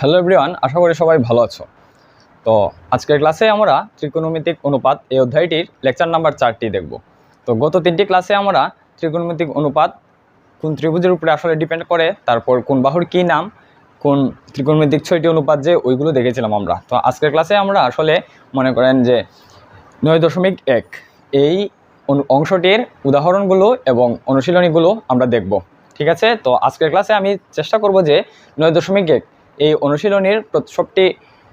Hello everyone, আশা করি সবাই ভালো আছো। তো আজকের ক্লাসে আমরা ত্রিকোণমিতিক অনুপাত এই অধ্যায়টির লেকচার নাম্বার 4টি দেখব। তো গত 3টি ক্লাসে আমরা ত্রিকোণমিতিক অনুপাত কোন ত্রিভুজের উপরে আসলে ডিপেন্ড করে, তারপর কোন বাহুর কী নাম, কোন ত্রিকোণমিতিক 6টি অনুপাত যে ওইগুলো দেখেছিলাম আমরা। তো আজকের ক্লাসে আমরা আসলে মনে করেন যে 9.1 এই অংশটির উদাহরণগুলো এবং অনুশীলনীগুলো আমরা দেখব। ঠিক আছে, তো আজকের ক্লাসে আমি চেষ্টা করব যে 9.1 এই অনুশীলনীর সবটি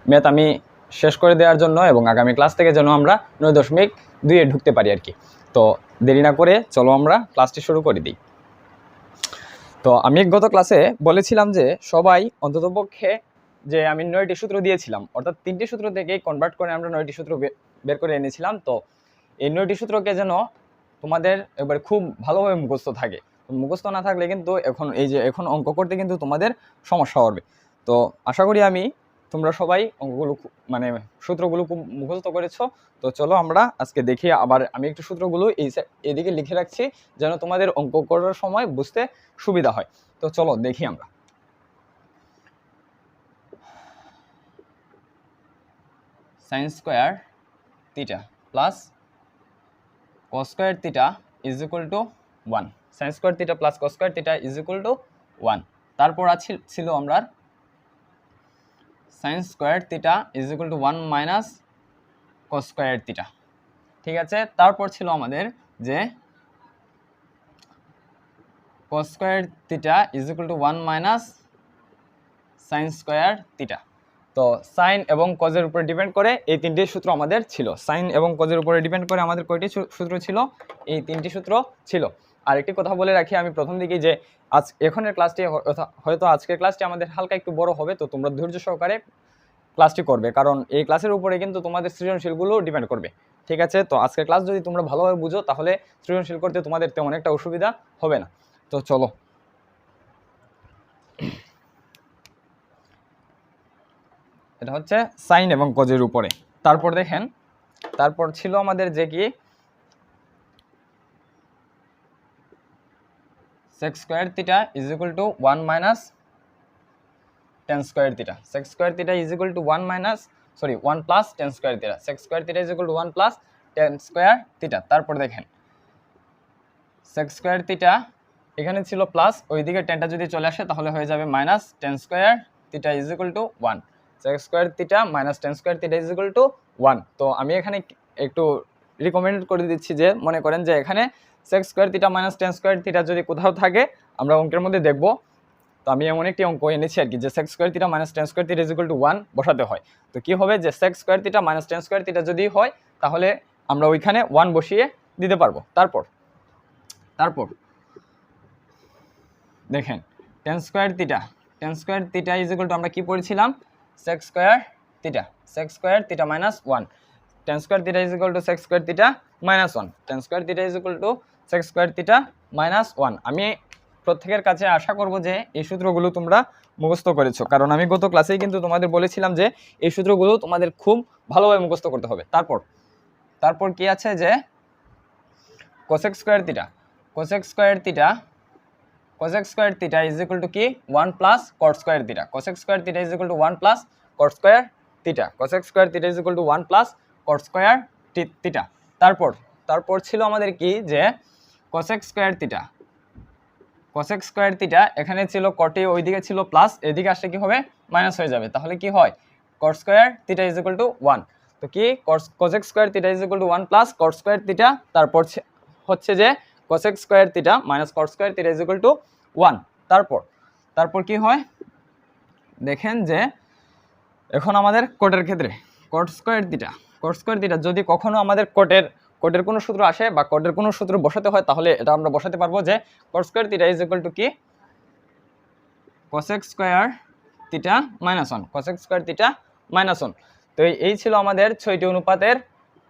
ম্যাথ আমি শেষ করে দেওয়ার জন্য এবং আগামী ক্লাস থেকে যেন আমরা 9.2-এ ঢুকতে পারি আর কি। তো দেরি না করে চলো আমরা ক্লাসটি শুরু করে দিই। তো আমি গত ক্লাসে বলেছিলাম যে সবাই অন্ততপক্ষে যে আমি 9টি সূত্র দিয়েছিলাম, অর্থাৎ 3টি সূত্র থেকে কনভার্ট করে আমরা 9টি সূত্র বের করে এনেছিলাম। তো এই 9টি সূত্রকে যেন তোমাদের এবার খুব ভালোভাবে মুখস্থ থাকে। মুখস্থ না থাকলে কিন্তু এখন অঙ্ক করতে কিন্তু তোমাদের সমস্যা হবে। তো আশা করি তোমরা সবাই অঙ্কগুলো মানে সূত্রগুলো খুব মুখস্থ করেছো। তো চলো আমরা আজকে দেখি। আবার আমি একটু সূত্রগুলো এদিকে লিখে রাখছি যেন তোমাদের অঙ্ক করার সময় বুঝতে সুবিধা হয়। তো চলো দেখি আমরা। Sign square theta plus cos square theta is equal to 1। Sine square theta plus cos square theta is equal to 1। তারপর ছিল আমরা sign square theta is equal to 1 minus cos square theta. ঠিক আছে, তারপর ছিল আমাদের যে cos square theta is equal to 1 minus sine square theta. তো সাইন এবং কজের উপরে ডিপেন্ড করে এই 3টি সূত্র আমাদের ছিল। সাইন এবং কজের উপরে ডিপেন্ড করে আমাদের কয়টি সূত্র ছিল? এই 3টি সূত্র ছিল। আর একটি কথা বলে রাখি আমি প্রথম দিকে যে এখনের ক্লাসটি হয়তো আজকের ক্লাসটি আমাদের হালকা একটু বড় হবে, তো তোমরা ধৈর্য সহকারে ক্লাসটি করবে, কারণ এই ক্লাসের উপরে কিন্তু তোমাদের সৃজনশীলগুলো ডিপেন্ড করবে। ঠিক আছে, তো আজকের ক্লাস যদি তোমরা ভালোভাবে বুঝো তাহলে সৃজনশীল করতে তোমাদের তেমন একটা অসুবিধা হবে না। তো চলো, এটা হচ্ছে সাইন এবং কজের উপরে। তারপর দেখেন, তারপর ছিল আমাদের যে কি sec square theta is equal to 1 minus tan square theta. Sec square theta is equal to 1 plus tan square theta. Sec square theta is equal to 1 plus tan square theta. তারপর দেখেন সেক স্কোয়ার থিটা এখানে ছিল plus, ওইদিকে টেনটা যদি চলে আসে তাহলে হয়ে যাবে minus tan square theta is equal to 1। Sec square theta minus tan square theta is equal to 1। তো আমি এখানে একটু রিকমেন্ড করে দিচ্ছি যে মনে করেন যে এখানে sec square theta minus tan square theta যদি কোথাও থাকে আমরা অঙ্কের মধ্যে দেখব। তো আমি এমন একটি অঙ্ক এনেছি আর কি, যে sec square theta minus tan square theta is equal to 1 বসাতে হয়। তো কি হবে যে sec square theta minus tan square theta যদি হয় তাহলে আমরা ওইখানে 1 বসিয়ে দিতে পারবো। তারপর দেখেন tan square theta is equal to আমরা কি পড়েছিলাম? Sec square theta minus 1। Tan square theta is equal to sec square theta minus 1। Tan square theta is equal to sec square theta minus 1। আমি প্রত্যেকের কাছে আশা করব যে এই সূত্রগুলো তোমরা মুখস্থ করেছো, কারণ আমি গত ক্লাসেই কিন্তু তোমাদের বলেছিলাম যে এই সূত্রগুলো তোমাদের খুব ভালোভাবে মুখস্থ করতে হবে। তারপর কি আছে যে cosec square theta is equal to কি 1 plus cot square theta. Cosec square theta is equal to 1 plus cot square theta. Cosec square theta is equal to 1 plus cot square theta. তারপর ছিল আমাদের কি যে কোসেক স্কোয়ার থিটা এখানে ছিল কটে, ওইদিকে ছিল প্লাস, এদিকে আসলে কি হবে মাইনাস হয়ে যাবে। তাহলে কি হয় কট square theta is equal to 1। তো কি cosec square theta is equal to 1 plus cot square theta. তারপর হচ্ছে যে cosec square theta minus caught square theta is equal to 1। তারপর কি হয় দেখেন যে এখন আমাদের কোটের ক্ষেত্রে কট স্কোয়ার থিটা যদি কখনো আমাদের কোটের কোনো সূত্র আসে বা কোটের কোনো সূত্র বসাতে হয় তাহলে এটা আমরা বসাতে পারবো যে cot square theta is equal to কি cosec square theta minus 1। Cosec square theta minus 1। তো এই ছিল আমাদের 6টি অনুপাতের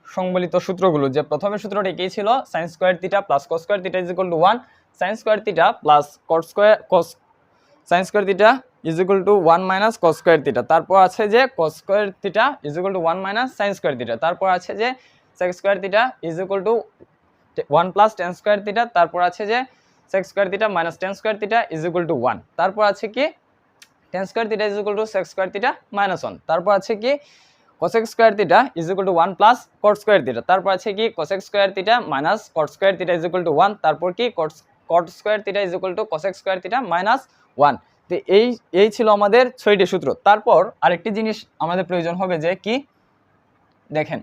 সংবলিত সূত্রগুলো। যে প্রথমের সূত্রটি কি ছিল? Sine square theta plus cos square theta is equal to 1। Sine square theta plus sine square theta is equal to 1 minus cos square theta. তারপর আছে যে cos square theta is equal to 1 minus sine square theta. তারপর আছে যে sec square theta is equal to 1 plus tan square theta. তারপর আছে যে sec square theta minus tan square theta is equal to 1। তারপর আছে কি tan square theta is equal to sec square theta minus 1। তারপর আছে কি cosec square theta is equal to 1 plus cot square theta. তারপর আছে কি cosec square theta minus cot square theta is equal to 1। তারপর কি cot square theta is equal two cosec square theta minus 1। তো এই ছিল আমাদের 6টি সূত্র। তারপর আরেকটি জিনিস আমাদের প্রয়োজন হবে যে কি দেখেন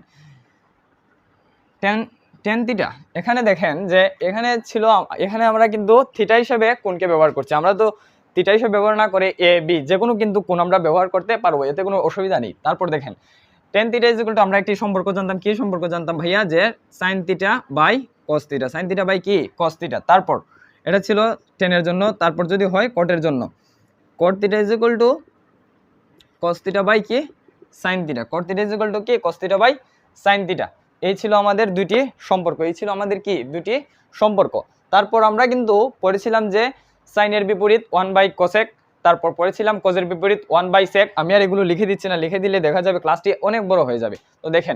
tan থিটা, এখানে দেখেন যে এখানে ছিল, এখানে আমরা কিন্তু থিটা হিসেবে কোণকে ব্যবহার করছি। আমরা তো থিটা হিসেবে ব্যবহার না করে এ বি যে কোনো কিন্তু কোণ আমরা ব্যবহার করতে পারবো, এতে কোনো অসুবিধা নেই। তারপর দেখেন tan theta is equal to আমরা একটি সম্পর্ক জানতাম, কি সম্পর্ক জানতাম ভাইয়া, যে sin theta by cos theta, sin theta by কি cos থিটা। তারপর এটা ছিল tan এর জন্য, তারপর যদি হয় cot এর জন্য cot theta is equal to cos theta by কি sin theta, cot theta is equal to কি cos theta by sin theta. এই ছিল আমাদের দুটি সম্পর্ক, এই ছিল আমাদের কি দুটি সম্পর্ক। তারপর আমরা কিন্তু পড়েছিলাম যে sin এর বিপরীত 1/cosec, তারপর পড়েছিলাম cos এর বিপরীত 1/sec। আমি আর এগুলো লিখে দিচ্ছি না, লিখে দিলে দেখা যাবে ক্লাসটি অনেক বড় হয়ে যাবে। তো দেখেন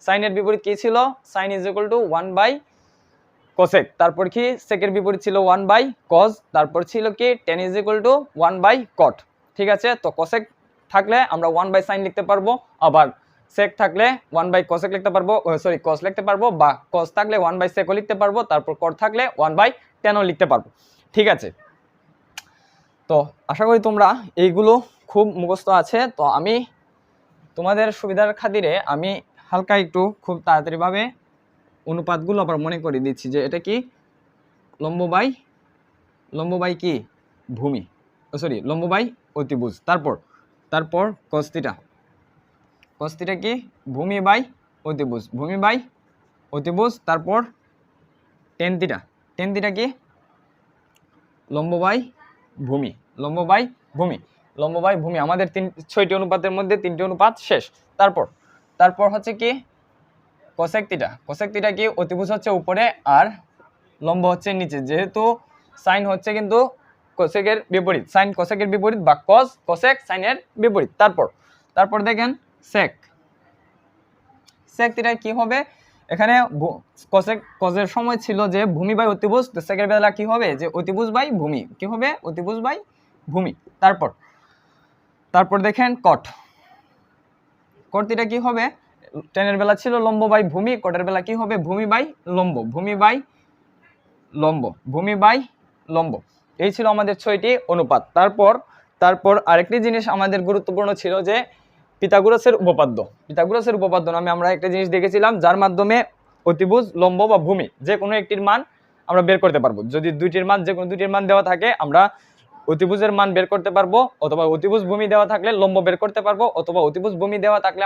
sin এর বিপরীত কি ছিল, sin is equal two 1/cosec। তারপর কি sec এর বিপরীত ছিল 1/cos। তারপর ছিল কি tan is equal two 1/cot। ঠিক আছে, তো cosec থাকলে আমরা 1/sin লিখতে পারবো, আবার sec থাকলে 1/cosec লিখতে পারবো, সরি cos লিখতে পারবো, বা cos থাকলে 1/sec লিখতে পারবো, তারপর cot থাকলে 1/tan লিখতে পারবো। ঠিক আছে, তো আশা করি তোমরা এইগুলো খুব মুখস্থ আছে। তো আমি তোমাদের সুবিধার খাতিরে আমি হালকা একটু খুব তাড়াতাড়িভাবে অনুপাতগুলো আবার মনে করে দিচ্ছি যে এটা কি লম্ব বাই কি ভূমি, সরি লম্ব বাই অতিভুজ। তারপর cos থিটা কি ভূমি বাই অতিভুজ। তারপর tan থিটা কি লম্ব বাই ভূমি। আমাদের 6টি অনুপাতের মধ্যে 3টি অনুপাত শেষ। তারপর হচ্ছে কি cosec থিটা কি অতিভুজ হচ্ছে উপরে আর লম্ব হচ্ছে নিচে, যেহেতু sin হচ্ছে কিন্তু cosec এর বিপরীত, sin cosec এর বিপরীত, বা cos cosec sin এর বিপরীত। তারপর দেখেন sec থিটা কি হবে, এখানে cos এর সময় ছিল যে ভূমি বাই অতিভুজ, তো sec এর বেলা কি হবে যে অতিভুজ বাই ভূমি, কি হবে অতিভুজ বাই ভূমি। তারপর দেখেন cot থিটা কি হবে, tan এর বেলা ছিল লম্ব বাই ভূমি, cot এর বেলা কি হবে ভূমি বাই লম্ব। এই ছিল আমাদের 6টি অনুপাত। তারপর আরেকটি জিনিস আমাদের গুরুত্বপূর্ণ ছিল যে পিথাগোরাসের উপপাদ্য নামে আমরা একটা জিনিস দেখেছিলাম, যার মাধ্যমে অতিভুজ, লম্ব বা ভূমি যে কোনো একটির মান আমরা বের করতে পারবো। যদি যে কোনো দুইটির মান দেওয়া থাকে আমরা অতিভুজের মান বের করতে পারবো, অথবা অতিভুজ ভূমি দেওয়া থাকলে লম্ব বের করতে পারবো, অথবা অতিভুজ ভূমি দেওয়া থাকলে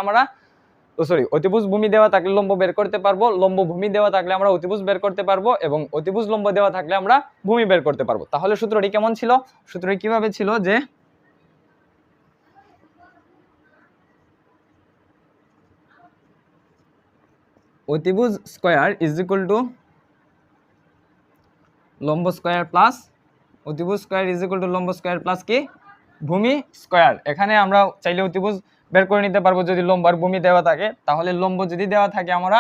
লম্ব বের করতে পারবো, লম্ব ভূমি দেওয়া থাকলে আমরা অতিভুজ বের করতে পারবো, এবং অতিভুজ লম্ব দেওয়া থাকলে আমরা ভূমি বের করতে পারবো। তাহলে সূত্রটি কেমন ছিল, সূত্রটি কিভাবে ছিল যে অতিভুজ স্কয়ার ইজ ইকুয়াল টু লম্ব স্কয়ার প্লাস কি ভূমি স্কয়ার। এখানে আমরা চাইলে অতিভুজ বের করে নিতে পারবো যদি লম্ব আর ভূমি দেওয়া থাকে, তাহলে লম্ব যদি দেওয়া থাকে আমরা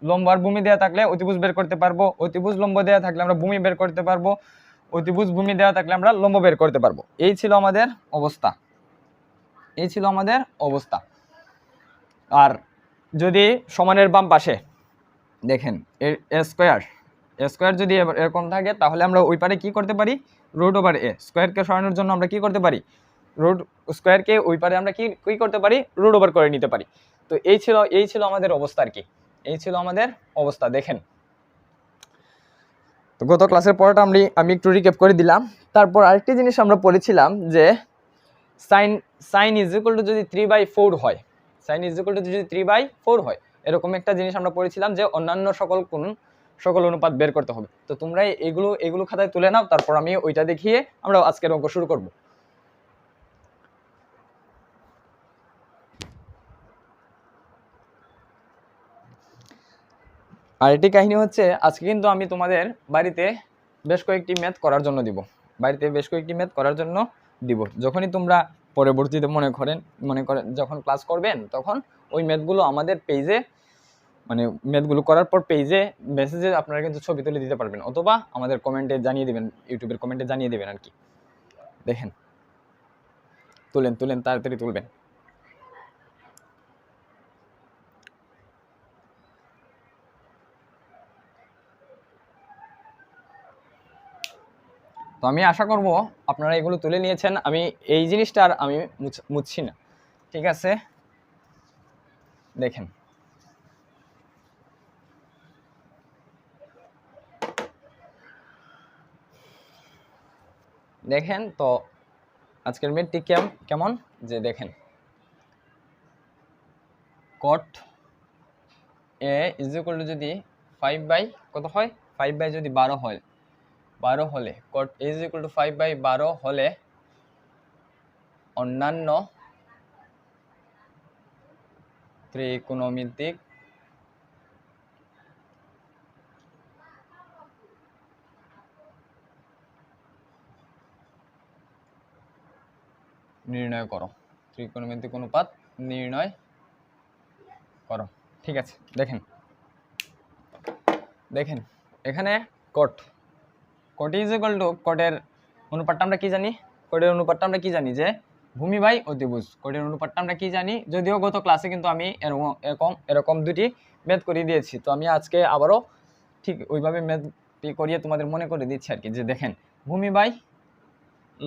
লম্ব আর ভূমি দেওয়া থাকলে অতিভুজ বের করতে পারবো, অতিভুজ লম্ব দেওয়া থাকলে আমরা ভূমি বের করতে পারবো, অতিভুজ ভূমি দেওয়া থাকলে আমরা লম্ব বের করতে পারবো। এই ছিল আমাদের অবস্থা। আর যদি সমানের বাম পাশে দেখেন এ স্কয়ার যদি এরকম থাকে, তাহলে আমরা ওই পারে কি করতে পারি, √a স্কয়ারকে সরানোর জন্য আমরা কি করতে পারি, স্কয়ারকে ওই পারে আমরা কি করতে পারি, √ওভার করে নিতে পারি। তো এই ছিল আমাদের অবস্থা আর কি, এই ছিল আমাদের অবস্থা। দেখেন তো গত ক্লাসের পড়াটা আমি একটু রিক্যাপ করে দিলাম। তারপর আরেকটি জিনিস আমরা পড়েছিলাম যে sin ইজ ইকুয়াল টু যদি 3/4 হয়, এরকম একটা জিনিস আমরা পড়েছিলাম যে অন্যান্য সকল অনুপাত বের করতে হবে। তো তোমরা এগুলো খাতায় তুলে নাও, তারপর আমি ওইটা দেখিয়ে আমরা আজকের অঙ্ক শুরু করব। আর এটি কাহিনী হচ্ছে, আজকে কিন্তু আমি তোমাদের বাড়িতে বেশ কয়েকটি ম্যাথ করার জন্য দিব। যখনই তোমরা পরবর্তীতে মনে করেন যখন ক্লাস করবেন, তখন ওই ম্যাথগুলো আমাদের পেজে, মানে ম্যাথগুলো করার পর মেসেজে আপনারা কিন্তু ছবি তুলে দিতে পারবেন, অথবা আমাদের কমেন্টে জানিয়ে দেবেন, ইউটিউবের কমেন্টে জানিয়ে দেবেন আর কি। দেখেন তুলেন তুলেন, তাড়াতাড়ি তুলবেন। তো আমি আশা করব আপনারা এগুলো তুলে নিয়েছেন। আমি এই জিনিসটা আর আমি মুছছি না, ঠিক আছে? দেখেন, দেখেন তো আজকের ম্যাথটি কেমন যে দেখেন, cot a is equal two যদি 5 বাই কত হয়, 5 বাই যদি 12 হয়, 12 হলে cot a is equal to 5 by 12 হলে অন্যান্য ত্রিকোণমিতিক নির্ণয় করো, ত্রিকোণমিতিক অনুপাত নির্ণয় করো। ঠিক আছে, দেখেন দেখেন এখানে cot ইজ ইকুয়াল টু, কটের অনুপাতটা আমরা কি জানি, কটের অনুপাতটা আমরা কি জানি যে ভূমি বাই অতিভুজ। কটের অনুপাতটা আমরা কি জানি, যদিও গত ক্লাসে কিন্তু আমি এরকম দুটি ম্যাথ করিয়ে দিয়েছি, তো আমি আজকে আবারও ঠিক ওইভাবে ম্যাথ করিয়ে তোমাদের মনে করে দিচ্ছি আর কি। যে দেখেন ভূমি বাই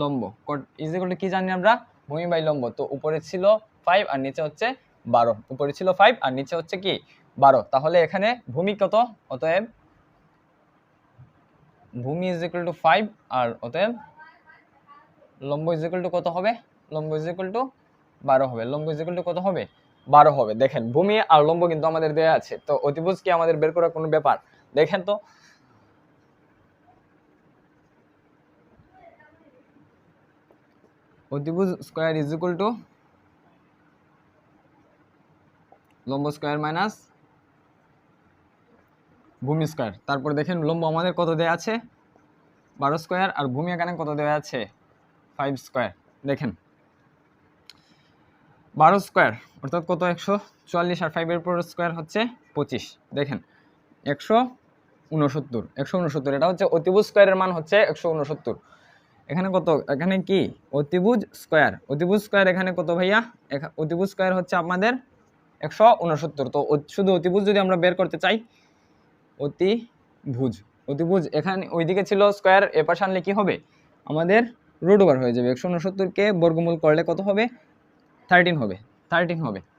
লম্ব, কট ইজ ইকুয়াল টু কি জানি আমরা, ভূমি বাই লম্ব। তো উপরে ছিল 5 আর নিচে হচ্ছে 12, উপরে ছিল 5 আর নিচে হচ্ছে কি 12, তাহলে এখানে ভূমি কত, অতএব ভূমি ইজ ইকুয়াল টু 5 আর অতএব লম্ব ইজ ইকুয়াল টু কত হবে, লম্ব ইজ ইকুয়াল টু 12 হবে, লম্ব ইজ ইকুয়াল টু কত হবে 12 হবে। দেখেন ভূমি আর লম্ব কিন্তু আমাদের দেয়া আছে, তো অতিভুজ কি আমাদের বের করার কোনো ব্যাপার? দেখেন তো অতিভুজ স্কয়ার ইজ ইকুয়াল টু লম্ব স্কয়ার মাইনাস ভূমি স্কয়ার। তারপর দেখেন লম্ব আমাদের কত দেয়া আছে 12 স্কয়ার, আর ভূমি এখানে কত দেওয়া আছে 5 স্কয়ার। দেখেন 12 স্কয়ার অর্থাৎ কত 144, আর 5 এর উপর স্কয়ার হচ্ছে 25। দেখেন 169, এটা হচ্ছে অতিভুজ স্কয়ারের মান হচ্ছে 169। এখানে কত, এখানে কি অতিভুজ স্কয়ার এখানে কত ভাইয়া, অতিভুজ স্কয়ার হচ্ছে আমাদের 169। তো শুধু অতিভুজ যদি আমরা বের করতে চাই, অতিভুজ এখানে ওইদিকে ছিল স্কয়ার, এ পাশে আনলে কি হবে আমাদের রুট ওভার হয়ে যাবে। 169 কে বর্গমূল করলে কত হবে 13 হবে।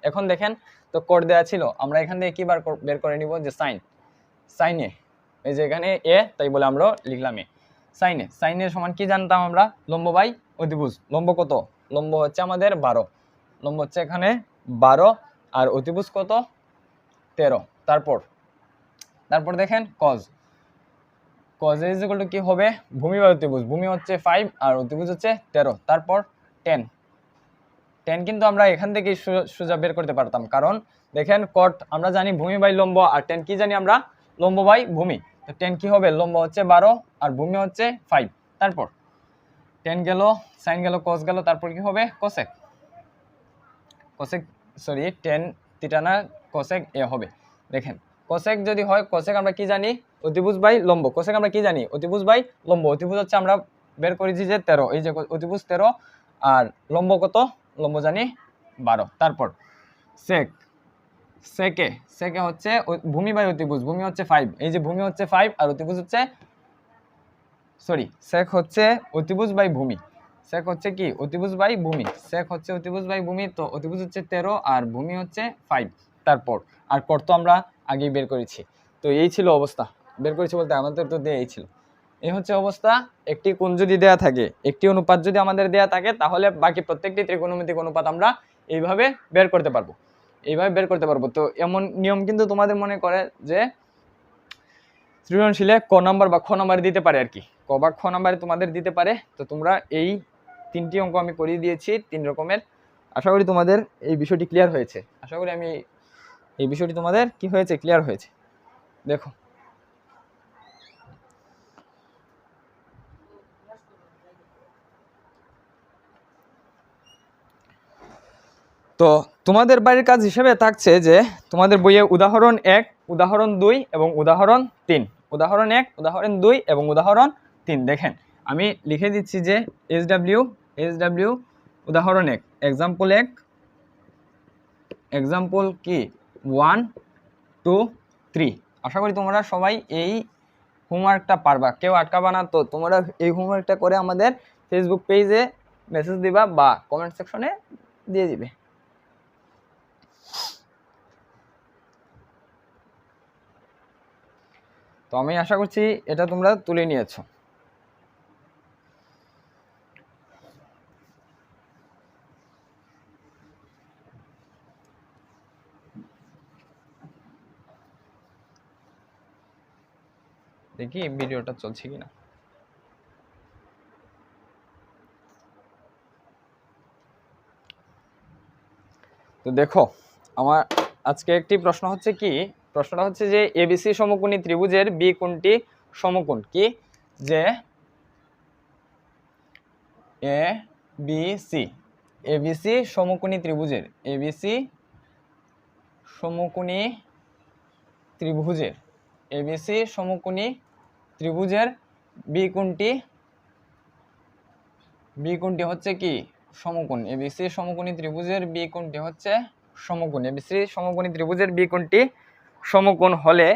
এখন দেখেন তো কোড দেওয়া ছিল, আমরা এখান থেকে কি বের করে নিব যে সাইন এ, এই যে এখানে এ, তাই বলে আমরা লিখলাম এ। সাইন এর সমান কি জানতাম আমরা, লম্ব বাই অতিভুজ। লম্ব কত, লম্ব হচ্ছে আমাদের 12, লম্ব হচ্ছে এখানে 12 আর অতিভুজ কত 13। তারপর দেখেন কজ ইজ ইকুয়াল টু কি হবে, ভূমি বাই অতিভুজ। ভূমি হচ্ছে 5 আর অতিভুজ হচ্ছে 13। তারপর টেন কিন্তু আমরা এখান থেকে সোজা বের করতে পারতাম, কারণ দেখেন কট আমরা জানি ভূমি বাই লম্ব, আর টেন কি জানি আমরা, লম্ব বাই ভূমি। তো টেন কি হবে, লম্ব হচ্ছে 12 আর ভূমি হচ্ছে 5। তারপর টেন গেল, সাইন গেল, কস গেল, তারপর কি হবে কোসেক টেন থিটা না কোসেক এ হবে। দেখেন কোসেক যদি হয়, কোসেক আমরা কি জানি, অতিভুজ বাই লম্ব। কোসেক আমরা কি জানি, অতিভুজ বাই লম্ব। অতিভুজ হচ্ছে আমরা বের করেছি যে 13, এই যে অতিভুজ 13 আর লম্ব কত, লম্ব জানি 12। তারপর সেকে হচ্ছে ভূমি বাই অতিভুজ। ভূমি হচ্ছে 5, এই যে ভূমি হচ্ছে 5 আর অতিভুজ হচ্ছে সেক হচ্ছে অতিভুজ বাই ভূমি। সেক হচ্ছে কি অতিভুজ বাই ভূমি, সেক হচ্ছে অতিভুজ বাই ভূমি। তো অতিভুজ হচ্ছে 13 আর ভূমি হচ্ছে 5। তারপর আর কর তো আমরা আগেই বের করেছি। তো এই ছিল অবস্থা, বের করেছি বলতে আমাদের তো এই ছিল, এই হচ্ছে অবস্থা। একটি কোণ যদি দেয়া থাকে, একটি অনুপাত যদি আমাদের দেয়া থাকে, তাহলে বাকি প্রত্যেকটি ত্রিকোণমিতিক অনুপাত আমরা এইভাবে বের করতে পারবো, তো এমন নিয়ম কিন্তু তোমাদের মনে করে যে সৃজনশীলে ক নাম্বার বা খ নাম্বার দিতে পারে আর কি, ক বা খ নাম্বারে তোমাদের দিতে পারে। তো তোমরা এই 3টি অঙ্ক আমি করিয়ে দিয়েছি 3 রকমের। আশা করি তোমাদের এই বিষয়টি ক্লিয়ার হয়েছে, তোমাদের কি হয়েছে, ক্লিয়ার হয়েছে। দেখো তো তোমাদের বাড়ির কাজ হিসেবে থাকছে যে তোমাদের বইয়ে উদাহরণ 1, উদাহরণ 2 এবং উদাহরণ 3, উদাহরণ 1, উদাহরণ 2 এবং উদাহরণ 3। দেখেন আমি লিখে দিচ্ছি যে SW উদাহরণ 1, এক্সাম্পল 1, এক্সাম্পল কি 1 2 3। আশা করি তোমরা সবাই এই হোমওয়ার্কটা পারবা, কেউ আটকাবা না। তো তোমরা এই হোমওয়ার্কটা করে আমাদের ফেসবুক পেজে মেসেজ দিবা বা কমেন্ট সেকশনে দিয়ে দিবে। তো আমি আশা করছি এটা তোমরা তুলে নিয়েছো। দেখি ভিডিওটা চলছে কিনা। তো দেখো আমার আজকে একটি প্রশ্ন হচ্ছে কি, প্রশ্নটা হচ্ছে যে এবিসি সমকোণী ত্রিভুজের বি কোণটি সমকোণ কি, যে এবিসি সমকোণী ত্রিভুজের এবিসি সমকোণী ত্রিভুজের বি কোণটি হচ্ছে কি সমকোণ। এবিসি সমকোণী ত্রিভুজের বি কোণটি হচ্ছে সমকোণ। এবিসি সমকোণী ত্রিভুজের বি কোণটি সমকোণ হলে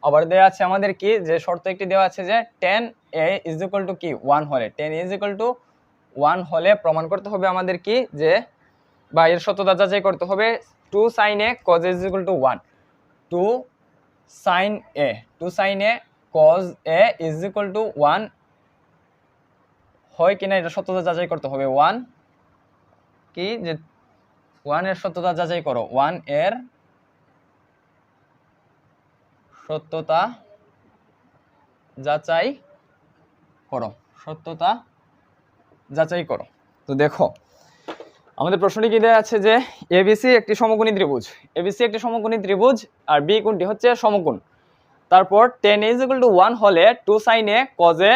আবার দেওয়া আছে আমাদের কি, যে শর্ত একটি দেওয়া আছে যে tan a = কি 1 হলে, tan a = 1 হলে প্রমাণ করতে হবে আমাদের কি, যে বা এর সত্যতা যাচাই করতে হবে 2 sin a cos a = 1, 2 sin a cos a = 1 হয় কিনা এটা সত্যতা যাচাই করতে হবে। 1 কি, যে 1 এর সত্যতা যাচাই করো, 1 এর সত্যতা যাচাই করো। তো দেখো আমাদের প্রশ্নটি কি দেওয়া আছে, যে এবিসি একটি সমকোণী ত্রিভুজ আর বি কোণটি হচ্ছে সমকোণ। তারপর tan a = 1 হলে 2 sin a cos a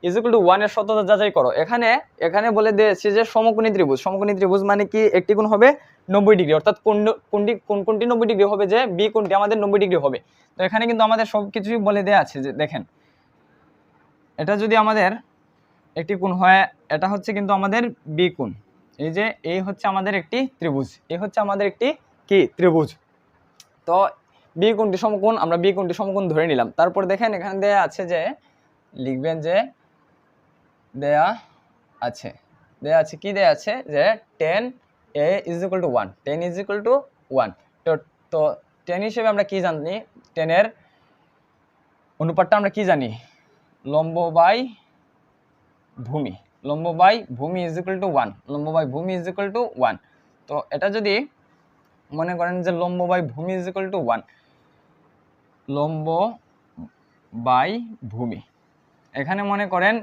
= 1 এর সত্যতা যাচাই করো। এখানে বলে দিয়েছে যে সমকোণী ত্রিভুজ মানে কি একটি কোণ হবে 90 ডিগ্রি, অর্থাৎ কোণটি 90 ডিগ্রি হবে, যে বি কোণটি আমাদের 90 ডিগ্রি হবে। তো এখানে কিন্তু আমাদের সবকিছুই বলে দেওয়া আছে, যে দেখেন এটা যদি আমাদের একটি কোণ হয়, এটা হচ্ছে কিন্তু আমাদের বি কোণ। এই যে এই হচ্ছে আমাদের একটি ত্রিভুজ, তো বি কোণটি সমকোণ, আমরা বি কোণটি সমকোণ ধরে নিলাম। তারপর দেখেন এখানে দেয়া আছে, যে লিখবেন যে দেয়া আছে কি, দেয়া আছে যে tan a = 1, তো tan হিসেবে আমরা কি জানি, tan এর অনুপাতটা আমরা কি জানি, লম্ব বাই ভূমি = 1, তো এটা যদি মনে করেন যে লম্ব বাই ভূমি = 1, লম্ব বাই ভূমি, এখানে মনে করেন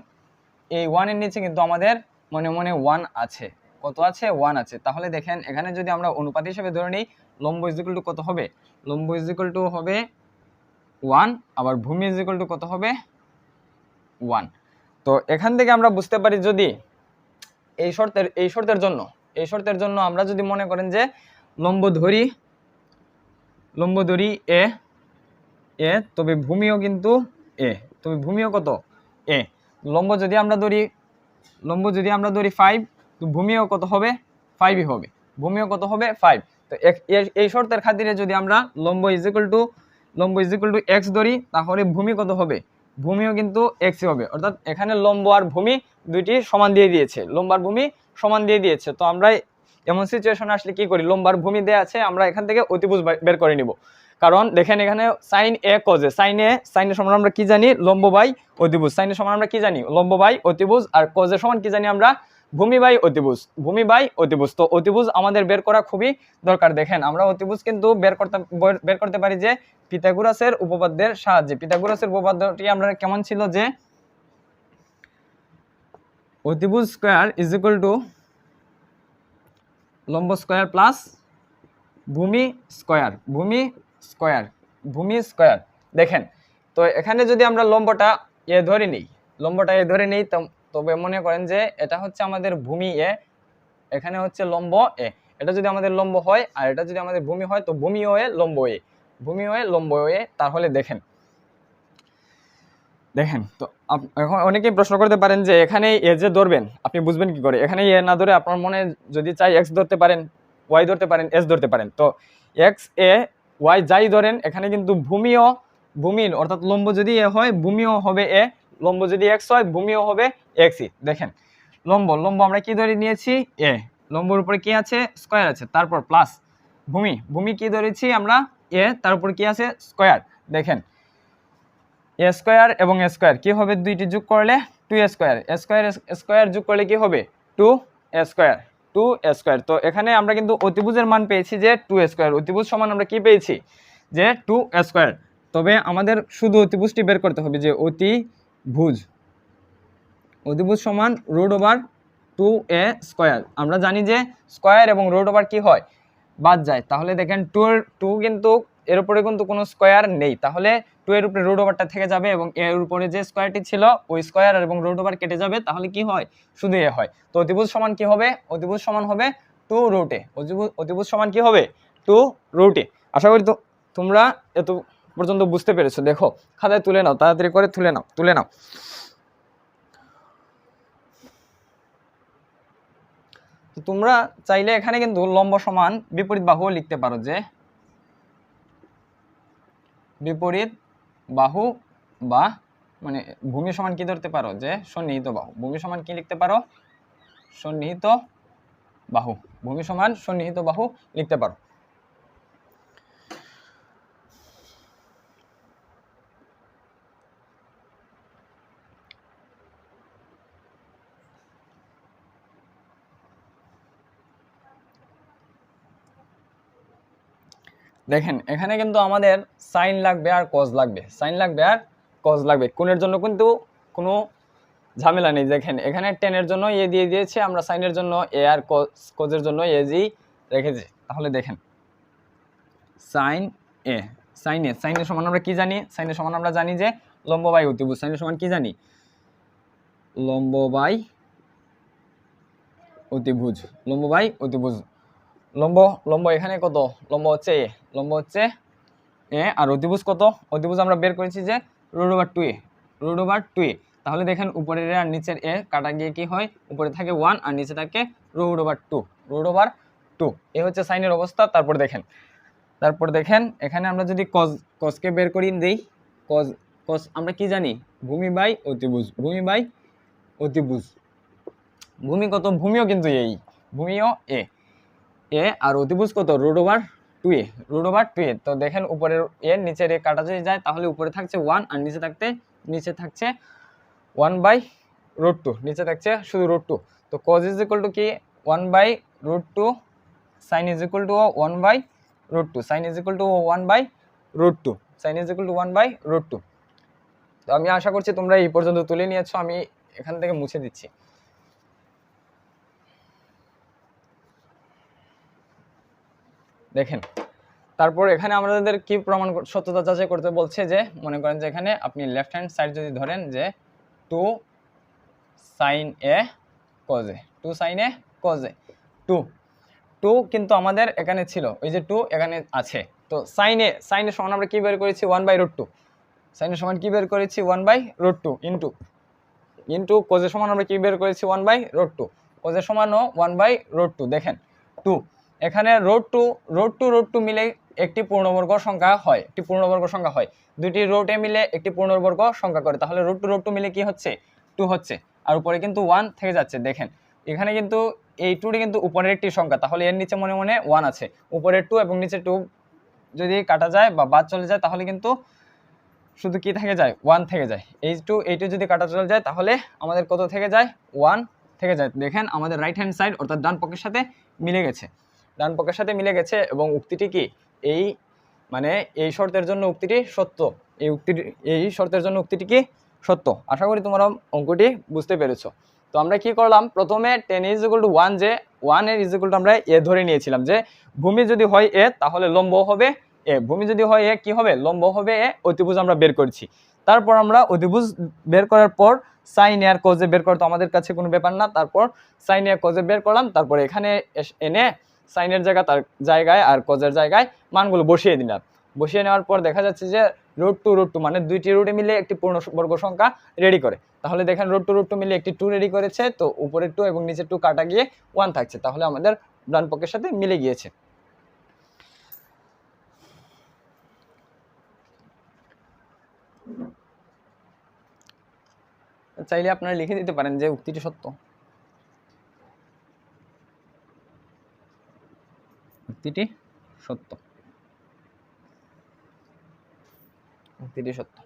এই 1 এর নিচে কিন্তু আমাদের মনে 1 আছে, কত আছে 1 আছে। তাহলে দেখেন এখানে যদি আমরা অনুপাত হিসেবে ধরে নিই, লম্ব = কত হবে, লম্ব হবে 1, আবার ভূমি কত হবে 1। তো এখান থেকে আমরা বুঝতে পারি, যদি এই শর্তের জন্য আমরা যদি মনে করেন যে লম্ব ধরি a, তবে ভূমিও কিন্তু a, কত a। লম্ব যদি আমরা ধরি 5, তো ভূমিও কত হবে 5ই হবে, কত হবে 5। তো এই শর্তের খাতিরে যদি আমরা লম্ব x ধরি, তাহলে ভূমি কত হবে, ভূমিও কিন্তু x হবে, অর্থাৎ এখানে লম্ব আর ভূমি দুইটি সমান দিয়ে দিয়েছে। তো আমরা এমন সিচুয়েশনে আসলে কি করি, লম্ব আর ভূমি দেয়া আছে, আমরা এখান থেকে অতিভুজ বের করে নিব। কারণ দেখেন এখানে sin a cos a, sin a সমান আমরা কি জানি, লম্ব বাই অতিভুজ। sin a সমান আমরা কি জানি, লম্ব বাই অতিভুজ, আর cos a সমান কি জানি আমরা, ভূমি বাই অতিভুজ। তো অতিভুজ আমাদের বের করা খুবই দরকার। দেখেন আমরা অতিভুজ কিন্তু বের করতে পারি যে পিথাগোরাসের উপপাদ্যের সাহায্যে। পিথাগোরাসের উপপাদ্যটি আমরা কেমন ছিল, যে অতিভুজ স্কয়ার = লম্ব স্কয়ার প্লাস ভূমি স্কয়ার। দেখেন তো এখানে যদি আমরা লম্বটা এ ধরে নিই, তবে মনে করেন যে এটা হচ্ছে আমাদের ভূমি এ, এখানে হচ্ছে লম্ব এ। এটা যদি আমাদের লম্ব হয় আর এটা যদি আমাদের ভূমি হয়, তো ভূমি ও এ লম্ব এ, তাহলে দেখেন দেখেন তো এখন অনেকেই প্রশ্ন করতে পারেন যে এখানে এ যে ধরবেন আপনি বুঝবেন কি করে, এখানে এ না ধরে আপনার মনে যদি চাই এক্স ধরতে পারেন, ওয়াই ধরতে পারেন, এস ধরতে পারেন। তো এক্স এ ওয়াই যাই ধরেন এখানে কিন্তু ভূমি অর্থাৎ লম্ব যদি এ হয় ভূমিও হবে এ, লম্ব যদি এক্স হয় ভূমিও হবে এক্সই। দেখেন লম্ব আমরা কি ধরে নিয়েছি এ, লম্বর উপরে কি আছে স্কয়ার আছে, তারপর প্লাস ভূমি কি ধরেছি আমরা এ, তার উপর কি আছে স্কয়ার। দেখেন এ স্কয়ার এবং এ স্কয়ার কি হবে, দুইটি যোগ করলে 2a স্কয়ার, স্কয়ার যোগ করলে কি হবে 2a স্কয়ার। তো এখানে আমরা কিন্তু অতিভুজের মান পেয়েছি যে 2a স্কয়ার, অতিভুজ সমান আমরা কি পেয়েছি যে 2a স্কয়ার। তবে আমাদের শুধু অতিভুজটি বের করতে হবে যে অতিভুজ সমান √2a স্কয়ার। আমরা জানি যে স্কয়ার এবং √, কি হয় বাদ যায়, তাহলে দেখেন 2 কিন্তু এর উপরে কিন্তু কোনো স্কয়ার নেই, তাহলে 2 এর উপরে √টা থেকে যাবে এবং এর উপরে যে স্কয়ারটি ছিল ওই স্কয়ার এবং √, কেটে যাবে, তাহলে কি হয় শুধু এ হয়। তো অতিভুজ সমান কি হবে, অতিভুজ সমান হবে 2√a, অতিভুজ সমান কি হবে 2√a। আশা করি তো তোমরা এত পর্যন্ত বুঝতে পেরেছো। দেখো খাতায় তুলে নাও, তাড়াতাড়ি করে তুলে নাও। তো তোমরা চাইলে এখানে কিন্তু লম্ব সমান বিপরীত বাহু লিখতে পারো, যে বিপরীত বাহু বা মানে ভূমি সমান কি ধরতে পারো যে সন্নিহিত বাহু, ভূমি সমান কি লিখতে পারো সন্নিহিত বাহু, ভূমি সমান সন্নিহিত বাহু লিখতে পারো। দেখেন এখানে কিন্তু আমাদের সাইন লাগবে আর কজ লাগবে, কোণের জন্য কিন্তু কোনো ঝামেলা নেই। দেখেন এখানে টেনের জন্য এ দিয়ে দিয়েছে, আমরা সাইনের জন্য এ আর কজের জন্য এ জি রেখেছি। তাহলে দেখেন সাইনের সমান আমরা কি জানি, সাইনের সমান আমরা জানি যে লম্ব বাই অতিভুজ, সাইনের সমান কি জানি লম্ব বাই অতিভুজ, লম্ব এখানে কত, লম্ব হচ্ছে এ আর অতিভুজ কত, অতিভুজ আমরা বের করেছি যে √2a। তাহলে দেখেন উপরের আর নিচের এ কাটা গিয়ে কি হয়, উপরে থাকে 1 আর নিচে থাকে √2 এ হচ্ছে সাইনের অবস্থা। তারপর দেখেন এখানে আমরা যদি কজকে বের করি দেই, কজ আমরা কি জানি ভূমি বাই অতিভুজ, ভূমি কত, ভূমিও কিন্তু ভূমিও এ আর অতিভুজ কত √2a। তো দেখেন উপরের এর নিচের এ কাটা যদি যায় তাহলে উপরে থাকছে 1 আর নিচে থাকছে 1/√2, নিচে থাকছে শুধু √2। তো cos ইজ ইকুয়াল টু কি 1/√2, sin ইজ ইকুয়াল টু 1/√2। তো আমি আশা করছি তোমরা এই পর্যন্ত তুলে নিয়েছো, আমি এখান থেকে মুছে দিচ্ছি। দেখেন তারপর এখানে আমাদের কি প্রমাণ সত্যতা যাচাই করতে বলছে, যে মনে করেন যে এখানে আপনি লেফট হ্যান্ড সাইড যদি ধরেন যে 2 sin a cos a, 2 কিন্তু আমাদের এখানে ছিল, ওই যে 2 এখানে আছে। তো sin এর সমান আমরা কি বের করেছি 1/√2, sin এর সমান কি বের করেছি 1/√2 ইনটু cos এর সমান আমরা কি বের করেছি 1/√2, cos এর সমানও 1/√2। দেখেন 2 এখানে √2 মিলে একটি পূর্ণবর্গ সংখ্যা হয়, দুইটি রুটে মিলে একটি পূর্ণবর্গ সংখ্যা করে, তাহলে √2 মিলে কি হচ্ছে 2 হচ্ছে, আর উপরে কিন্তু 1 থেকে যাচ্ছে। দেখেন এখানে কিন্তু এই 2টি কিন্তু উপরের একটি সংখ্যা, তাহলে এর নিচে মনে 1 আছে, উপরের 2 এবং নিচে 2 যদি কাটা যায় বা বাদ চলে যায় তাহলে কিন্তু শুধু কি থেকে যায় 1 থেকে যায়, এই 2 যদি কাটা চলে যায় তাহলে আমাদের কত থেকে যায় 1 থেকে যায়। দেখেন আমাদের রাইট হ্যান্ড সাইড অর্থাৎ ডান পক্ষের সাথে মিলে গেছে, এবং উক্তিটি কি এই শর্তের জন্য উক্তিটি সত্য, এই শর্তের জন্য উক্তিটি কি সত্য। আশা করি তোমরা অঙ্কটি বুঝতে পেরেছো। তো আমরা কি করলাম, প্রথমে 10 = 1, যে 1 এর ইজ ইকুয়াল টু আমরা এ ধরে নিয়েছিলাম, যে ভূমি যদি হয় এ তাহলে লম্ব হবে এ, ভূমি যদি হয় এ কি হবে লম্ব হবে এ, অতিভুজ আমরা বের করেছি। তারপর আমরা অতিভুজ বের করার পর সাইন এ আর কজ এ বের করতে আমাদের কাছে কোনো ব্যাপার না, তারপর সাইন এ কজ এ বের করলাম, তারপর এখানে এনে সাইনের জায়গায় আর কজের জায়গায় মানগুলো বসিয়ে দিলাম। বসিয়ে নেওয়ার পর দেখা যাচ্ছে যে √2 মানে দুইটি রুটে মিলে একটি পূর্ণবর্গ সংখ্যা রেডি করে। তাহলে দেখেন √2 মিলে একটি 2 রেডি করেছে, তো উপরে 2 এবং নিচে 2 কাটা গিয়ে 1 থাকছে, তাহলে আমাদের ডান পক্ষের সাথে মিলে গিয়েছে। চাইলে আপনারা লিখে দিতে পারেন যে উক্তিটি সত্য। উক্তিটি সত্য, উক্তিটি সত্য।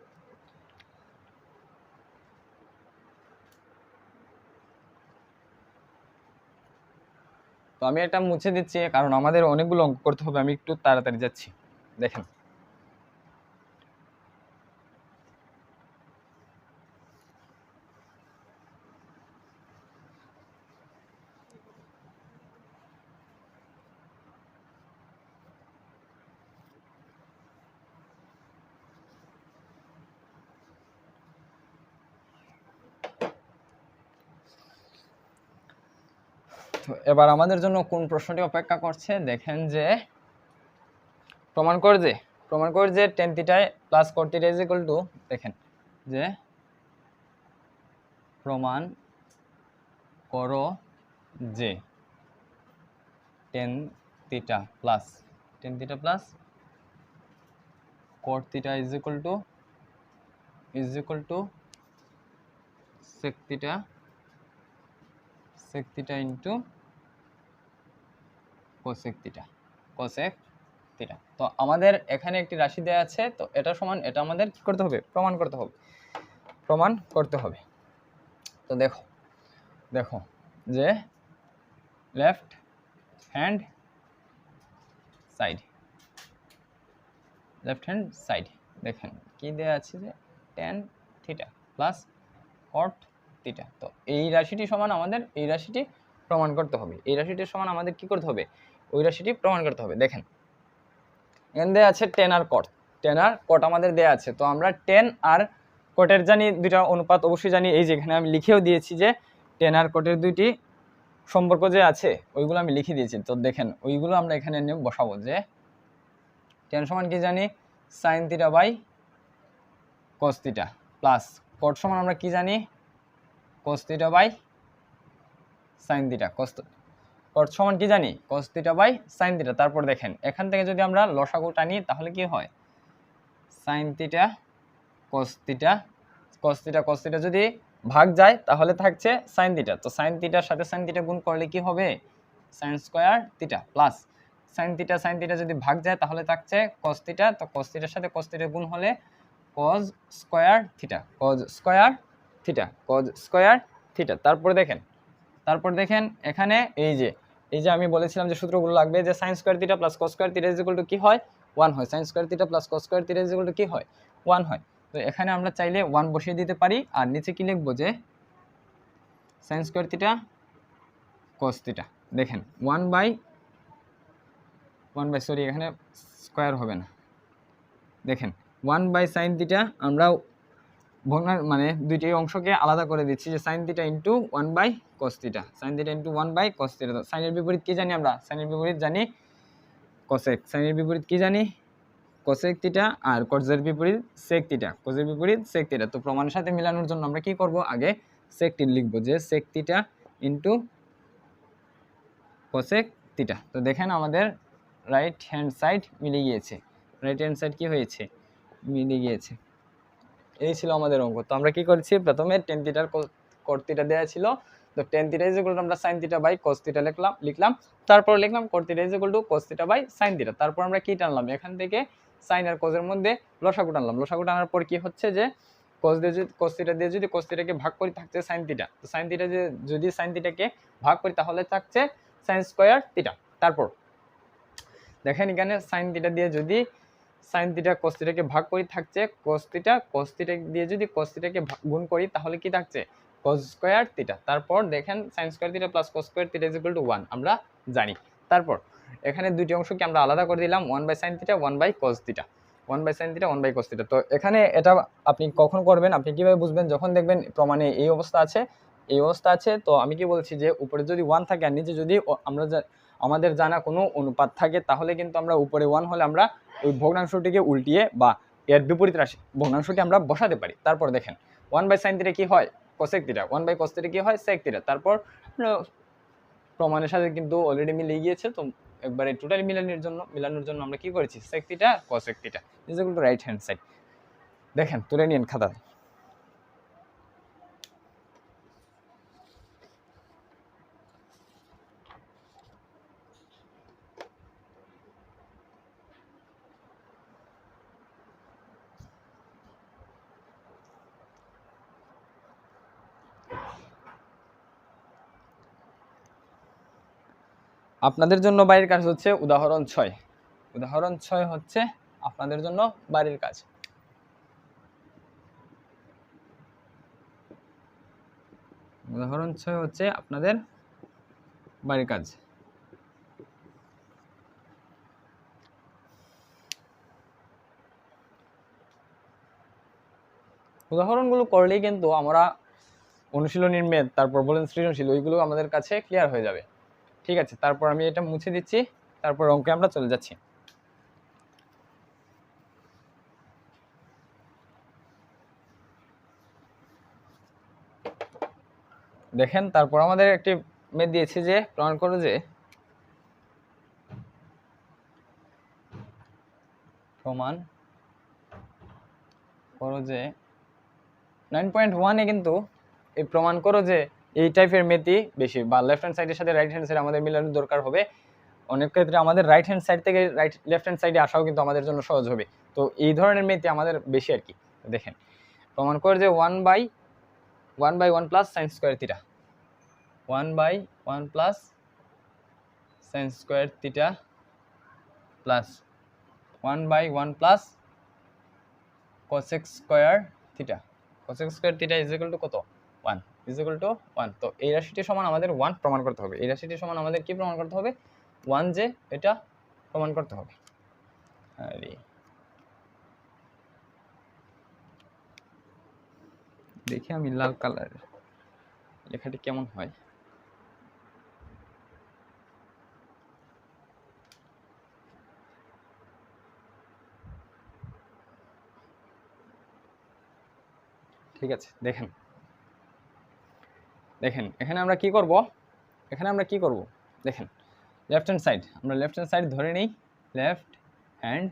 তো আমি এটা মুছে দিচ্ছি কারণ আমাদের অনেকগুলো অঙ্ক করতে হবে, আমি একটু তাড়াতাড়ি যাচ্ছি। দেখেন তো এবার আমাদের জন্য কোন প্রশ্নটি অপেক্ষা করছে, দেখেন যে প্রমাণ কর যে tan θ plus cot θ is equal to, দেখেন যে প্রমাণ করো যে tan θ plus cot θ is equal to sec θ into cosec θ। তো আমাদের এখানে একটি রাশি দেওয়া আছে, তো এটা সমান এটা আমাদের কি করতে হবে, প্রমাণ করতে হবে। তো দেখো যে লেফট হ্যান্ড সাইড দেখেন কি দেওয়া আছে যে tan θ প্লাস cot θ। তো এই রাশিটি সমান আমাদের এই রাশিটি প্রমাণ করতে হবে, এই রাশিটির সমান আমাদের কি করতে হবে, ওই রাশিটি প্রমাণ করতে হবে। দেখেন এখানে দেওয়া আছে tan আর cot আমাদের দেওয়া আছে, তো আমরা tan আর cot এর জানি দুইটা অনুপাত অবশ্যই জানি, এই যে এখানে আমি লিখেও দিয়েছি যে tan আর cot এর দুইটি সম্পর্ক যে আছে ওইগুলো আমি লিখে দিয়েছি। তো দেখেন ওইগুলো আমরা এখানে নিয়ে বসাবো যে tan সমান কি জানি sin θ by cos θ plus cot সমান আমরা কি জানি cos θ বাই sin θ, cot সমান কি জানি cos θ বাই sin θ। তারপর দেখেন এখান থেকে যদি আমরা লসাগু টানি তাহলে কি হয় sin θ cos θ যদি ভাগ যায় তাহলে থাকছে sin θ। তো sin θ এর সাথে sin θ গুণ করলে কি হবে sin স্কয়ার θ প্লাস sin θ যদি ভাগ যায় তাহলে থাকছে cos θ। তো cos θ এর সাথে cos θ গুণ হলে cos স্কয়ার θ। তারপর দেখেন এখানে এই যে আমি বলেছিলাম যে সূত্রগুলো লাগবে, যে sin square θ plus cos square θ is equal to কি হয় 1 হয়, sin square θ plus cos square θ is equal to কি হয় 1 হয়। তো এখানে আমরা চাইলে 1 বসিয়ে দিতে পারি, আর নিচে কি লিখবো যে sin স্কয়ার θ cos θ। দেখেন 1 বাই সরি এখানে স্কয়ার হবে না, দেখেন 1 বাই sin θ আমরা ভগ্নাংশ মানে দুইটি অংশকে আলাদা করে দিচ্ছি, যে sin θ into 1 by cos θ, sin θ into 1 by cos θ। Sine এর বিপরীত কি জানি আমরা, সাইনের বিপরীত জানি cosec, সাইনের বিপরীত কি জানি cosec θ, আর cos এর বিপরীত sec θ, cos এর বিপরীত sec θ। তো প্রমাণের সাথে মেলানোর জন্য আমরা কি করব, আগে sec θ লিখব, যে sec θ ইন্টু cosec θ। তো দেখেন আমাদের রাইট হ্যান্ড সাইড মিলে গিয়েছে, রাইট হ্যান্ড সাইড কি হয়েছে মিলে গিয়েছে। এই ছিল আমাদের অঙ্ক। তো আমরা কি করেছি, প্রথমে tan θ আর cot θ দেওয়া ছিল, তো tan θ ইজ ইকুয়াল টু আমরা sin θ বাই cos θ লিখলাম, তারপর লিখলাম cot θ is equal to cos θ by sin θ। তারপর আমরা কি টানলাম, এখান থেকে sin আর cos এর মধ্যে লসাগু টানলাম, লসাগু টানার পর কি হচ্ছে যে cos θ দিয়ে যদি cos θ কে ভাগ করি থাকছে sin θ। তো sin θ যদি sin θ কে ভাগ করি তাহলে থাকছে sin স্কয়ার θ। তারপর দেখেন এখানে sin θ দিয়ে যদি sin θ cos θ কে ভাগ করি থাকছে cos θ দিয়ে যদি cos θ কে গুণ করি তাহলে কি থাকছে cos স্কয়ার θ। তারপর দেখেন sin square θ plus cos square θ is equal to 1 আমরা জানি। তারপর এখানে দুইটি অংশকে আমরা আলাদা করে দিলাম, 1 by sin θ 1 by cos θ, 1 by sin θ 1 by cos θ। তো এখানে এটা আপনি কখন করবেন, আপনি কিভাবে বুঝবেন, যখন দেখবেন প্রমাণে এই অবস্থা আছে এই অবস্থা আছে। তো আমি কি বলছি যে উপরে যদি 1 থাকে আর নিচে যদি আমাদের জানা কোনো অনুপাত থাকে, তাহলে কিন্তু আমরা উপরে 1 হলে আমরা ওই ভগ্নাংশটিকে উল্টিয়ে বা এর বিপরীত রাশি ভগ্নাংশটি আমরা বসাতে পারি। তারপর দেখেন 1/sin θ কি হয়, cosec θ, 1/cos θ কি হয়, sec θ। তারপর প্রমাণের সাথে কিন্তু অলরেডি মিলে গিয়েছে। তো একবারে টোটালি মিলানোর জন্য আমরা কি করেছি, sec θ cosec θ is equal to right hand side. দেখেন তুলে নিন খাতা। আপনাদের জন্য বাড়ির কাজ হচ্ছে উদাহরণ 6। উদাহরণ 6 হচ্ছে আপনাদের জন্য বাড়ির কাজ। উদাহরণ 6 হচ্ছে আপনাদের বাড়ির কাজ। উদাহরণগুলো করলেই কিন্তু আমরা অনুশীলনীর মেদ, তারপর বলেন সৃজনশীল, ওইগুলো আমাদের কাছে ক্লিয়ার হয়ে যাবে। ঠিক আছে, তারপর আমি এটা মুছে দিচ্ছি, তারপর অঙ্কে আমরা চলে যাচ্ছি। দেখেন তারপর আমাদের একটি মেদ দিয়েছে যে প্রমাণ করো যে করো যে 9.1 এ কিন্তু এই প্রমাণ করো যে এই টাইপের মেথই বেশি, বা লেফট হ্যান্ড সাইডের সাথে রাইট হ্যান্ড সাইড আমাদের মিলানোর দরকার হবে। অনেক ক্ষেত্রে আমাদের রাইট হ্যান্ড সাইড থেকে লেফট হ্যান্ড সাইডে আসাও কিন্তু আমাদের জন্য সহজ হবে। তো এই ধরনের মেথই আমাদের বেশি আর কি। দেখেন প্রমাণ করে যে 1/1 plus sine square theta, 1/1 plus sine square theta plus 1/1 plus cosec square theta. cosec square theta is equal to কত, 1 ইজ ইকুয়াল টু 1। তো এই রাশিটি সমান আমাদের 1 প্রমাণ করতে হবে। এই রাশিটি সমান আমাদের কি প্রমাণ করতে হবে, 1, যে এটা প্রমাণ করতে হবে। আরে দেখি আমি লাল কালার লেখাটি কেমন হয়। ঠিক আছে, দেখেন এখানে আমরা কি করব, দেখেন লেফট হ্যান্ড সাইড, আমরা লেফট হ্যান্ড সাইড ধরে নিই, লেফট হ্যান্ড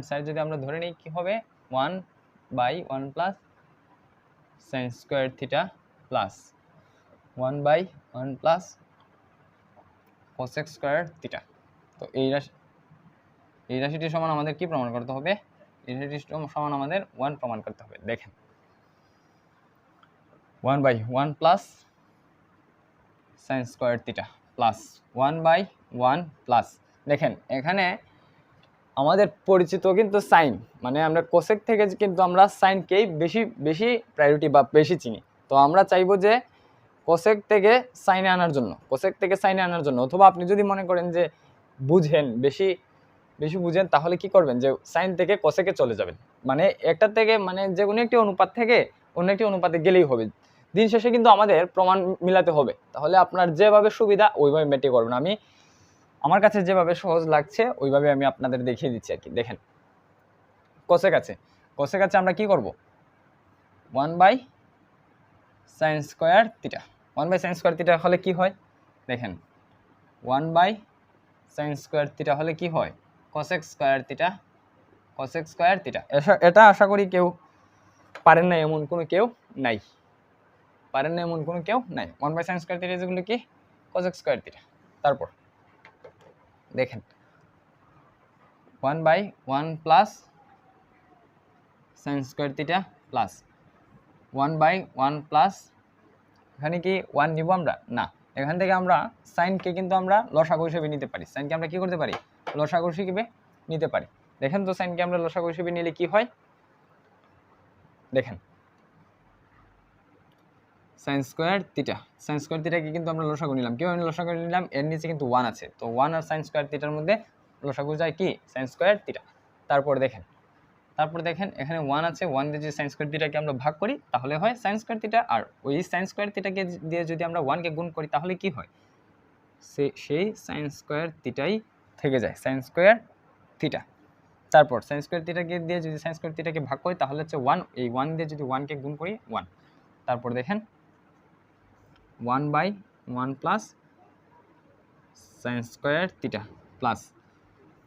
সাইড যদি আমরা ধরে নিই কি হবে, 1/1 plus sine square theta plus 1/1 plus cosec square theta. তো এই রাশিটি সমান আমাদের কি প্রমাণ করতে হবে, এই রাশিটি সমান আমাদের 1 প্রমাণ করতে হবে। দেখেন 1/1 plus sine square theta plus 1/1 plus, দেখেন এখানে আমাদের পরিচিত কিন্তু সাইন, মানে আমরা কোসেক থেকে কিন্তু আমরা সাইনকেই বেশি প্রায়োরিটি বা বেশি চিনি। তো আমরা চাইবো যে কোসেক থেকে সাইনে আনার জন্য, অথবা আপনি যদি মনে করেন যে বুঝেন বেশি বুঝেন, তাহলে কি করবেন যে সাইন থেকে কোসেকে চলে যাবেন, মানে একটা থেকে মানে যে কোনো একটি অনুপাত থেকে অন্য একটি অনুপাতে গেলেই হবে। দিন শেষে কিন্তু আমাদের প্রমাণ মিলাতে হবে। তাহলে আপনার যেভাবে সুবিধা ওইভাবে মেটে করবেন। আমি আমার কাছে যেভাবে সহজ লাগছে ওইভাবে আমি আপনাদের দেখিয়ে দিচ্ছি আর কি। দেখেন কোসেক আছে আমরা কি করব, 1/sin square theta, 1/sin square theta হলে কি হয়, দেখেন 1/sin স্কোয়ার থিটা হলে কি হয়, cosec স্কোয়ার থিটা। এটা আশা করি কেউ পারেন না এমন কোনো কেউ নাই, 1/sin স্কোয়ার থিটা যেগুলো কি, cosec স্কোয়ার থিটা। তারপর দেখেন 1/1 plus sine square theta plus 1/1 plus, এখানে কি 1 নিব আমরা না, এখান থেকে আমরা সাইনকে কিন্তু আমরা লসাগু হিসেবে নিতে পারি। সাইনকে আমরা কি করতে পারি, লসাগু হিসেবে নিতে পারি। দেখেন তো সাইনকে আমরা লসাগু হিসেবে নিলে কি হয়, দেখেন সাইন স্কোয়ার থিটাকে কিন্তু আমরা লসাগু নিলাম। কিভাবে লসাগু নিলাম, এর নিচে কিন্তু 1 আছে, তো 1 আর সাইন স্কোয়ার থিটার মধ্যে লসাগু যায় কি, সাইন স্কোয়ার থিটা। তারপর দেখেন তারপর দেখেন এখানে 1 আছে, 1 দিয়ে যদি সাইন স্কয়ার থিটাকে আমরা ভাগ করি তাহলে হয় সাইন স্কয়ার থিটা, আর ওই সাইন স্কয়ার থিটাকে দিয়ে যদি আমরা 1 কে গুণ করি তাহলে কি হয়, সেই সাইন স্কয়ার থিটাই থেকে যায়, সাইন স্কয়ার থিটা। তারপর সাইন স্কয়ার থিটাকে দিয়ে যদি সাইন স্কয়ার থিটাকে ভাগ করি তাহলে হচ্ছে 1, এই 1 দিয়ে যদি 1 কে গুণ করি 1। তারপর দেখেন 1/1 plus sign square theta plus,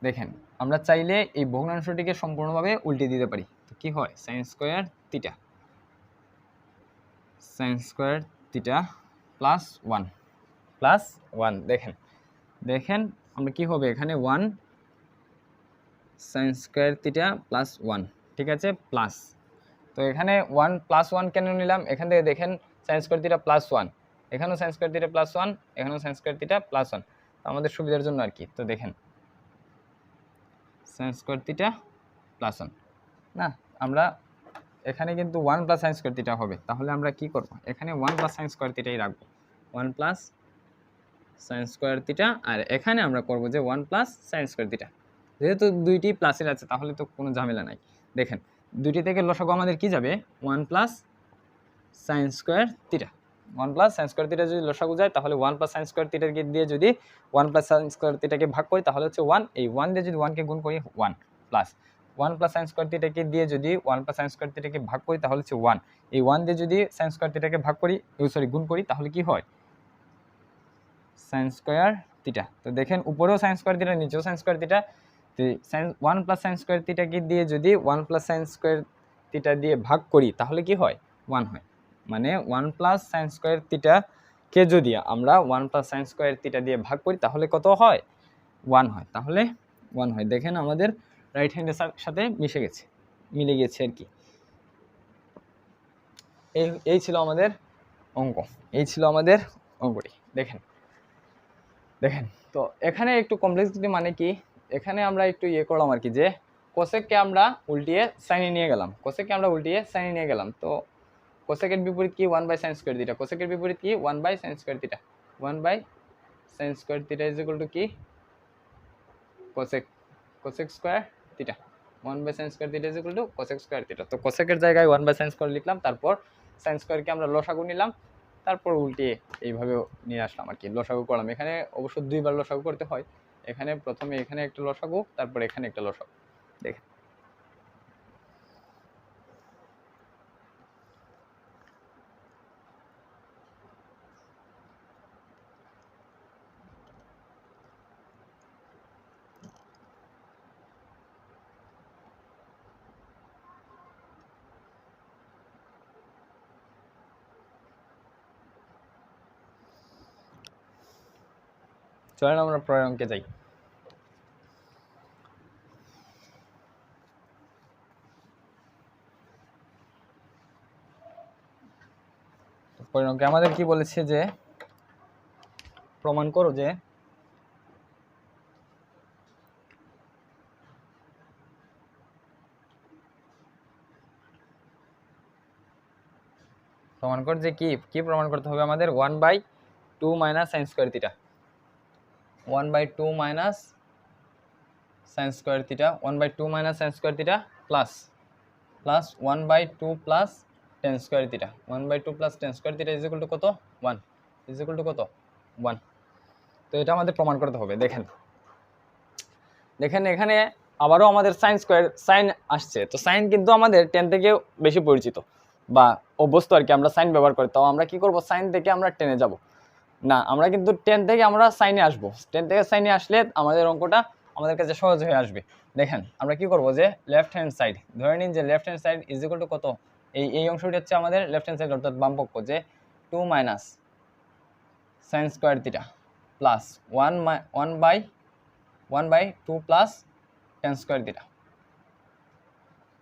দেখেন আমরা চাইলে এই ভগ্নাংশটিকে সম্পূর্ণভাবে উল্টে দিতে পারি, তো কি হয় সাইন স্কয়ার থিটা প্লাস 1 দেখেন দেখেন আমরা কি হবে এখানে 1 সাইন স্কয়ার থিটা প্লাস 1, ঠিক আছে, প্লাস। তো এখানে 1 প্লাস 1 কেন নিলাম, এখান থেকে দেখেন সাইন স্কয়ার থিটা প্লাস 1, এখানেও সাইন স্কয়ার থিটা প্লাস 1, এখানেও সাইন স্কয়ার থিটা প্লাস 1, আমাদের সুবিধার জন্য আর কি। তো দেখেন সাইন স্কয়ার থিটা প্লাস 1 না, আমরা এখানে কিন্তু 1 প্লাস সাইন স্কয়ার থিটা হবে, তাহলে আমরা কি করব, এখানে 1 প্লাস সাইন স্কয়ার থিটাই রাখবো, 1 প্লাস সাইন স্কয়ার থিটা, আর এখানে আমরা করব যে 1 প্লাস সাইন স্কয়ার থিটা, যেহেতু দুইটি প্লাসের আছে তাহলে তো কোনো ঝামেলা নাই। দেখেন দুইটি থেকে লসাগু আমাদের কি যাবে 1 plus sign square theta, 1 plus sign square theta যদি লসাগু যায় তাহলে 1 প্লাস সাইন স্কয়ার থিটাকে দিয়ে যদি 1 প্লাস সাইন স্কয়ার থিটাকে ভাগ করি তাহলে হচ্ছে 1, এই 1 দিয়ে যদি 1 কে গুণ করি 1 প্লাস 1 প্লাস সাইন স্কয়ার থিটাকে দিয়ে যদি 1 প্লাস সাইন স্কয়ার থিটাকে ভাগ করি তাহলে হচ্ছে 1, এই 1 দিয়ে যদি সাইন স্কয়ার থিটাকে ভাগ করি গুণ করি তাহলে কি হয় সাইন স্কয়ার থিটা। তো দেখেন উপরেও সাইন স্কয়ার থিটা নিচেও সাইন স্কয়ার থিটা, তো সাইন 1 প্লাস সাইন স্কয়ার থিটাকে দিয়ে যদি 1 প্লাস সাইন স্কয়ার থিটা দিয়ে ভাগ করি তাহলে কি হয় 1 হয়, মানে 1 প্লাস সাইন স্কয়ার থিটাকে যদি আমরা 1 প্লাস সাইন স্কয়ার থিটা দিয়ে ভাগ করি তাহলে কত হয় 1 হয়, তাহলে 1 হয়। দেখেন আমাদের রাইট হ্যান্ডের সাথে মিলে গেছে আর কি। এই ছিল আমাদের অঙ্কটি। দেখেন তো এখানে একটু কমপ্লেক্সিটি মানে কি, এখানে আমরা একটু করলাম আর কি, যে কোসেককে আমরা উল্টিয়ে সাইনে নিয়ে গেলাম, তো কোসেকের বিপরীত কি 1/sin স্কয়ার থিটা, কোসেকের বিপরীত কি 1/sin square theta, 1/sin square theta is equal to কি cosec square theta, 1/sin square theta is equal to cosec square theta. তো কোসেকের জায়গায় 1/sin স্কয়ার লিখলাম, তারপর sin স্কয়ারকে আমরা লসাগু নিলাম, তারপর উল্টিয়ে এইভাবে নিয়ে আসলাম আর কি, লসাগু করলাম। এখানে অবশ্য দুইবার লসাগু করতে হয়, এখানে প্রথমে এখানে একটা লসাগু, তারপর এখানে একটা লসাগু। দেখেন চলেন আমরা পরের অঙ্কে যাই। পরের অঙ্কে আমাদের কি বলেছে যে প্রমাণ করো যে কি প্রমাণ করতে হবে আমাদের 1/2 minus sine square theta, 1/2 minus sine square theta, 1/2 minus sine square theta plus 1/2 plus tan square theta, 1/2 plus tan square theta is equal to কত 1, ইজ ইকুয়াল টু কত 1। তো এটা আমাদের প্রমাণ করতে হবে। দেখেন এখানে আবারও আমাদের সাইন আসছে, তো সাইন কিন্তু আমাদের 10 থেকে বেশি পরিচিত বা অভ্যস্ত আর কি, আমরা সাইন ব্যবহার করি। তো আমরা কি করব, সাইন থেকে আমরা 10-এ যাব না, আমরা কিন্তু 10 থেকে আমরা সাইনে আসবো, 10 থেকে সাইনে আসলে আমাদের অঙ্কটা আমাদের কাছে সহজ হয়ে আসবে। দেখেন আমরা কি করব, যে লেফট হ্যান্ড সাইড ধরে নিন যে left hand side is equal to কত, এই অংশটি হচ্ছে আমাদের লেফট হ্যান্ড সাইড অর্থাৎ বাম পক্ষ, যে 2 minus sine square theta plus 1/2 plus tan square theta,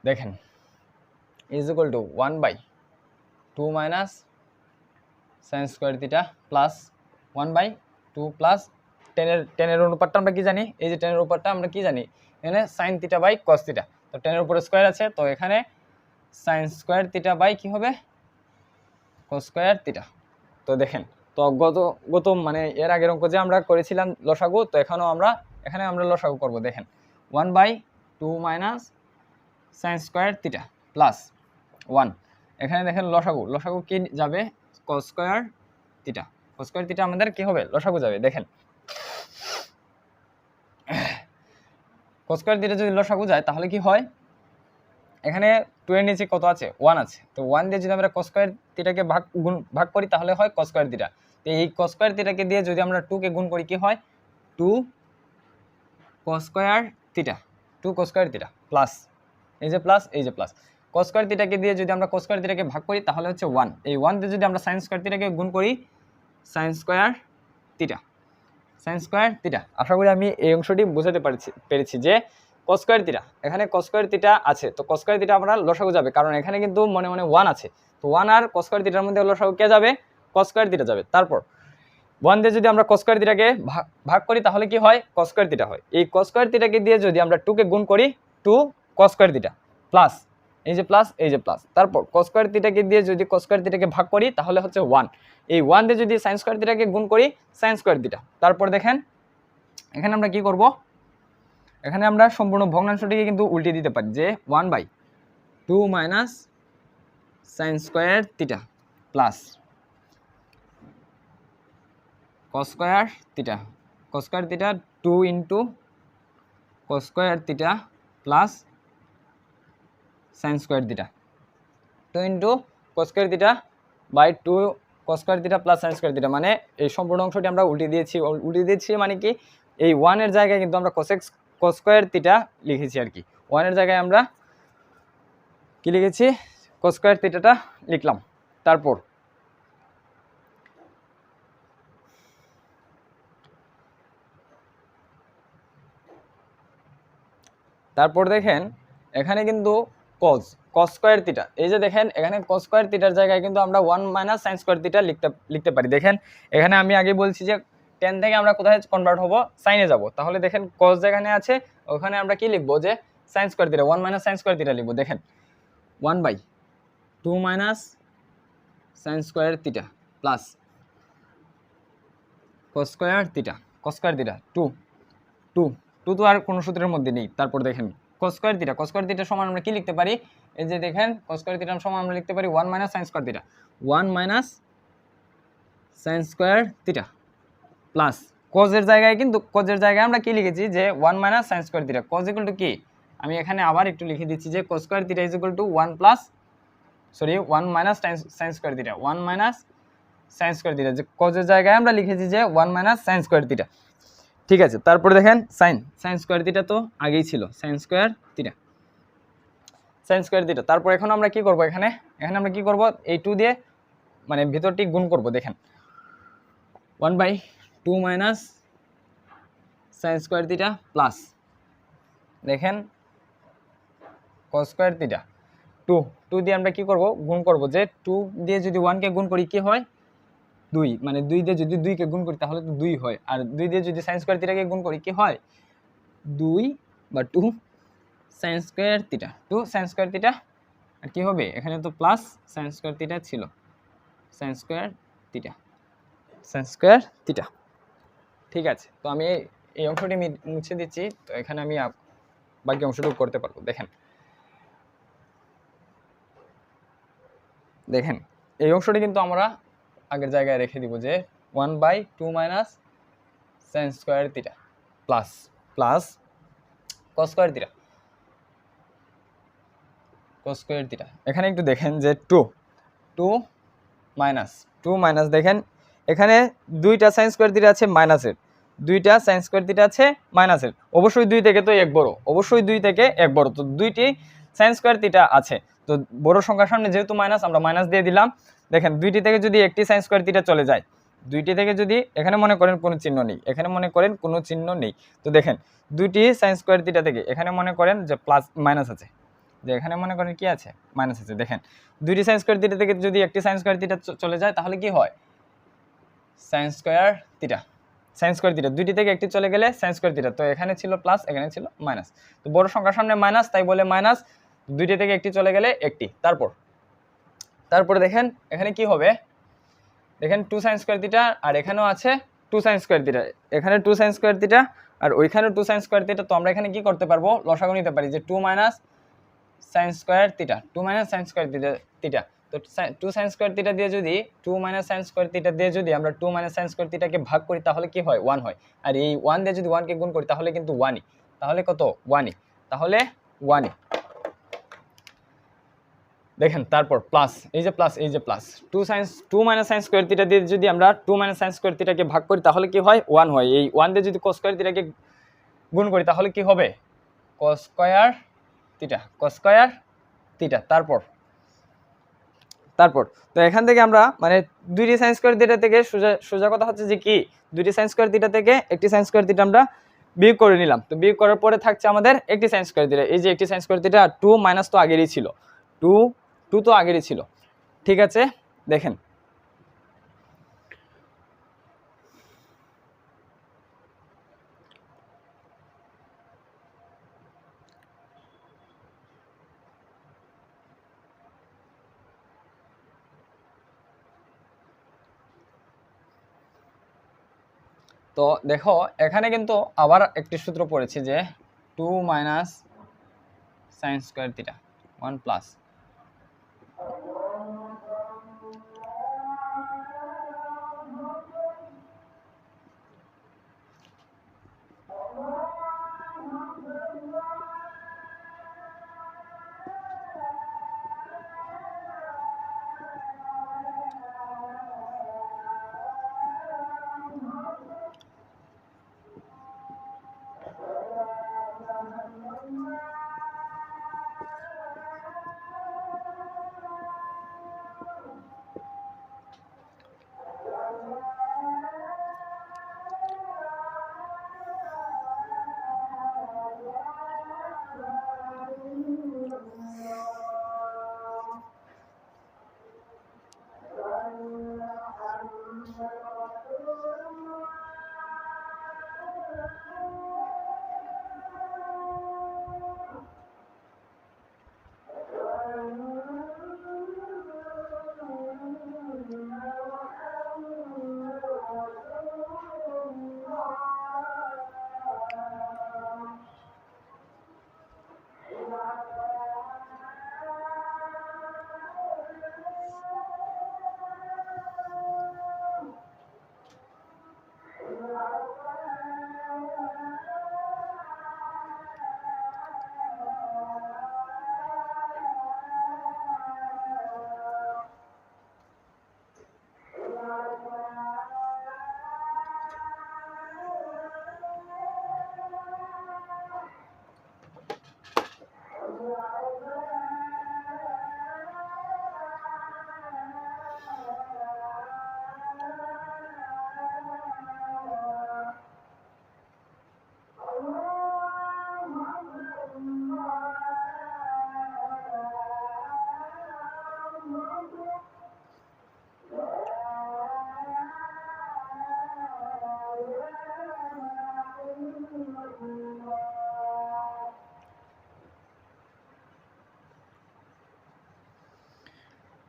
দেখেন is equal to 1/2 minus sine square theta plus 1/2 plus টেনের অনুপাতটা আমরা কি জানি, এই যে টেনের উপরটা আমরা কি জানি, এখানে sine theta by cos theta, তো টেনের উপরে স্কয়ার আছে, তো এখানে সাইন স্কয়ার থিটা বাই কি হবে কস স্কয়ার থিটা। তো দেখেন তো গত মানে এর আগের অঙ্ক যে আমরা করেছিলাম লসাগু, তো এখানে আমরা লসাগু করব। দেখেন 1/2 minus sine square theta plus 1। এখানে দেখেন লসাগু, লসাগু কি যাবে? কস square theta. Cos square theta আমাদের কি হবে? লসাগু যাবে। দেখেন কস স্কোয়ার থিটা যদি লসাগু যায় তাহলে কি হয়? এখানে 2 এর নিচে কত আছে? 1 আছে। তো 1 দিয়ে যদি আমরা কস স্কোয়ার থিটাকে ভাগ করি তাহলে হয় কস স্কোয়ার থিটা। তো এই কস স্কোয়ার থিটাকে দিয়ে যদি আমরা 2 কে গুণ করি কি হয়? 2 cos square theta, 2 cos square theta plus এই যে প্লাস এই যে প্লাস কস স্কোয়ার থিটাকে দিয়ে যদি আমরা কস স্কোয়ার থিটাকে ভাগ করি তাহলে হচ্ছে 1। এই 1 দিয়ে যদি আমরা সাইন স্কোয়ার থিটাকে গুণ করি sine square theta, sine square theta. আশা করি আমি এই অংশটি বোঝাতে পেরেছি যে কস স্কোয়ার থিটা, এখানে কস স্কোয়ার থিটা আছে, তো কস স্কোয়ার থিটা আমরা লসাগু যাবে, কারণ এখানে কিন্তু মনে মনে 1 আছে। তো 1 আর কস স্কোয়ার থিটার মধ্যে লসাগু কে যাবে? কস স্কোয়ার থিটা যাবে। তারপর 1 দিয়ে যদি আমরা কস স্কোয়ার থিটাকে ভাগ করি তাহলে কি হয়? কস স্কোয়ার থিটা হয়। এই কস স্কোয়ার থিটাকে দিয়ে যদি আমরা 2 কে গুণ করি 2 কস স্কোয়ার থিটা প্লাস এই যে প্লাস এই যে প্লাস। তারপর কস স্কোয়ার থিটাকে দিয়ে যদি কস স্কোয়ার থিটাকে ভাগ করি তাহলে হচ্ছে 1। এই 1 দিয়ে যদি সাইন স্কোয়ার থিটাকে গুণ করি সাইন স্কোয়ার থিটা। তারপর দেখেন এখানে আমরা কি করব? এখানে আমরা সম্পূর্ণ ভগ্নাংশটিকে কিন্তু উল্টে দিতে পারি যে 1/2 minus sine square theta plus cos square theta, cos square theta 2 into cos square theta plus sine square theta, 2 into cos square theta by 2 cos square theta plus sine square theta. মানে এই সম্পূর্ণ অংশটি আমরা উল্টে দিয়েছি মানে কি এই 1 এর জায়গায় কিন্তু আমরা কস স্কোয়ার থিটা লিখেছি আর কি। 1 এর জায়গায় আমরা কি লিখেছি? কস স্কোয়ার থিটাটা লিখলাম। তারপর দেখেন এখানে কিন্তু কস স্কোয়ার থিটা, এই যে দেখেন এখানে কস স্কোয়ার থিটার জায়গায় কিন্তু আমরা 1 মাইনাস সাইন স্কোয়ার থিটা লিখতে পারি। দেখেন এখানে আমি আগে বলছি যে 10 থেকে আমরা কোথায় কনভার্ট হব? সাইনে যাব। তাহলে দেখেন কস যেখানে আছে ওখানে আমরা কি লিখবো? যে sign square theta 1 minus sine square theta লিখবো। দেখেন 1/2 minus sine square theta plus cos square theta, cos square theta 2 তো আর কোনো সূত্রের মধ্যে নেই। তারপর দেখেন কস স্কোয়ার থিটা সমান আমরা কি লিখতে পারি? এই যে দেখেন কস স্কোয়ার থিটা সমান আমরা লিখতে পারি 1 minus sine square theta, 1 minus sine square theta plus কজের জায়গায় আমরা কি লিখেছি? যে 1 minus sine square theta. Cos equal to কি? আমি এখানে আবার একটু লিখে দিচ্ছি যে cos square theta is equal to 1 minus sine square theta, 1 minus sine square theta. যে কজের জায়গায় আমরা লিখেছি যে 1 মাইনাস সাইন স্কোয়ার থিটা। ঠিক আছে। তারপরে দেখেন সাইন স্কোয়ার থিটা তো আগেই ছিল, সাইন স্কোয়ার থিটা। তারপর এখন আমরা কি করব? এখানে আমরা কি করব? এই 2 দিয়ে মানে ভিতরটি গুণ করব। দেখেন 1/2 minus sine square theta plus দেখেন কস স্কোয়ার থিটা 2 দিয়ে আমরা কি করব? গুণ করব। যে 2 দিয়ে যদি 1 কে গুণ করি কি হয়? 2। মানে 2 দিয়ে যদি 2 কে গুণ করি তাহলে তো 2 হয়। আর 2 দিয়ে যদি সাইন স্কোয়ার থিটাকে গুণ করি কি হয়? 2 sine square theta, 2 sine square theta. আর কি হবে? এখানে তো প্লাস সাইন স্কোয়ার থিটা ছিল, সাইন স্কোয়ার থিটা। ঠিক আছে। তো আমি এই অংশটি মুছে দিচ্ছি। তো এখানে আমি বাকি অংশটুকু করতে পারবো। দেখেন এই অংশটি কিন্তু আমরা আগের জায়গায় রেখে দিব যে 1/2 minus sine square theta plus cos square theta. এখানে একটু দেখেন যে 2 মাইনাস দেখেন এখানে 2টা সাইন স্কোয়ার থিটা আছে মাইনাসের, 2টা সাইন স্কোয়ার থিটা আছে মাইনাসের। অবশ্যই 2 থেকে তো 1 বড়, তো 2টি সাইন স্কোয়ার থিটা আছে। তো বড় সংখ্যার সামনে যেহেতু মাইনাস আমরা মাইনাস দিয়ে দিলাম। দেখেন 2টি থেকে যদি একটি সাইন স্কোয়ার থিটা চলে যায়, 2টি থেকে যদি এখানে মনে করেন কোনো চিহ্ন নেই, তো দেখেন 2টি সাইন স্কোয়ার থিটা থেকে এখানে মনে করেন যে প্লাস মাইনাস আছে, যে এখানে মনে করেন কি আছে? মাইনাস আছে। দেখেন 2টি সাইন স্কোয়ার থিটা থেকে যদি একটি সাইন স্কোয়ার থিটা চলে যায় তাহলে কি হয়? সাইন স্কোয়ার থিটা 2টি থেকে একটি চলে গেলে সাইন স্কোয়ার থিটা। তো এখানে ছিল প্লাস, এখানে ছিল মাইনাস। তো বড় সংখ্যার সামনে মাইনাস, তাই বলে মাইনাস। 2টি থেকে একটি চলে গেলে একটি। তারপরে দেখেন এখানে কি হবে? দেখেন 2 সাইন স্কোয়ার থিটা, আর এখানেও আছে 2 সাইন স্কোয়ার থিটা। এখানে 2 সাইন স্কোয়ার থিটা আর ওইখানেও 2 সাইন স্কোয়ার থিটা। তো আমরা এখানে কি করতে পারবো? লসাগু নিতে পারি যে 2 minus sine square theta, 2 minus sine square theta. তো 2 সাইন স্কোয়ার থিটা দিয়ে যদি 2 মাইনাস সাইন স্কোয়ার থিটা দিয়ে যদি আমরা 2 মাইনাস সাইন স্কোয়ার থিটাকে ভাগ করি তাহলে কি হয়, 1 হয়। আর এই 1 দিয়ে যদি 1 কে গুণ করি তাহলে কিন্তু 1ই, তাহলে কত, 1ই, তাহলে 1ই। দেখেন তারপর প্লাস, এই যে প্লাস, এই যে plus 2 minus sine square theta দিয়ে যদি আমরা 2 মাইনাস সাইন স্কোয়ার থিটাকে ভাগ করি তাহলে কি হয়, 1 হয়। এই 1 দিয়ে যদি cos স্কোয়ার থিটাকে গুণ করি তাহলে কি হবে, cos square theta, cos square theta. তারপর তো এখান থেকে আমরা মানে দুইটি সাইন স্কোয়ার থিটা থেকে সোজা কথা হচ্ছে যে কি, দুইটি সাইন স্কোয়ার থিটা থেকে একটি সাইন স্কোয়ার থিটা আমরা বিয়োগ করে নিলাম। তো বিয়োগ করার পরে থাকছে আমাদের একটি সাইন স্কোয়ার থিটা, এই যে একটি সাইন স্কোয়ার থিটা, 2 মাইনাস তো আগেরই ছিল, 2 তো আগেরই ছিল, ঠিক আছে। দেখেন তো দেখো এখানে কিন্তু আবার একটি সূত্র পড়েছি যে 2 minus sine square theta 1 plus,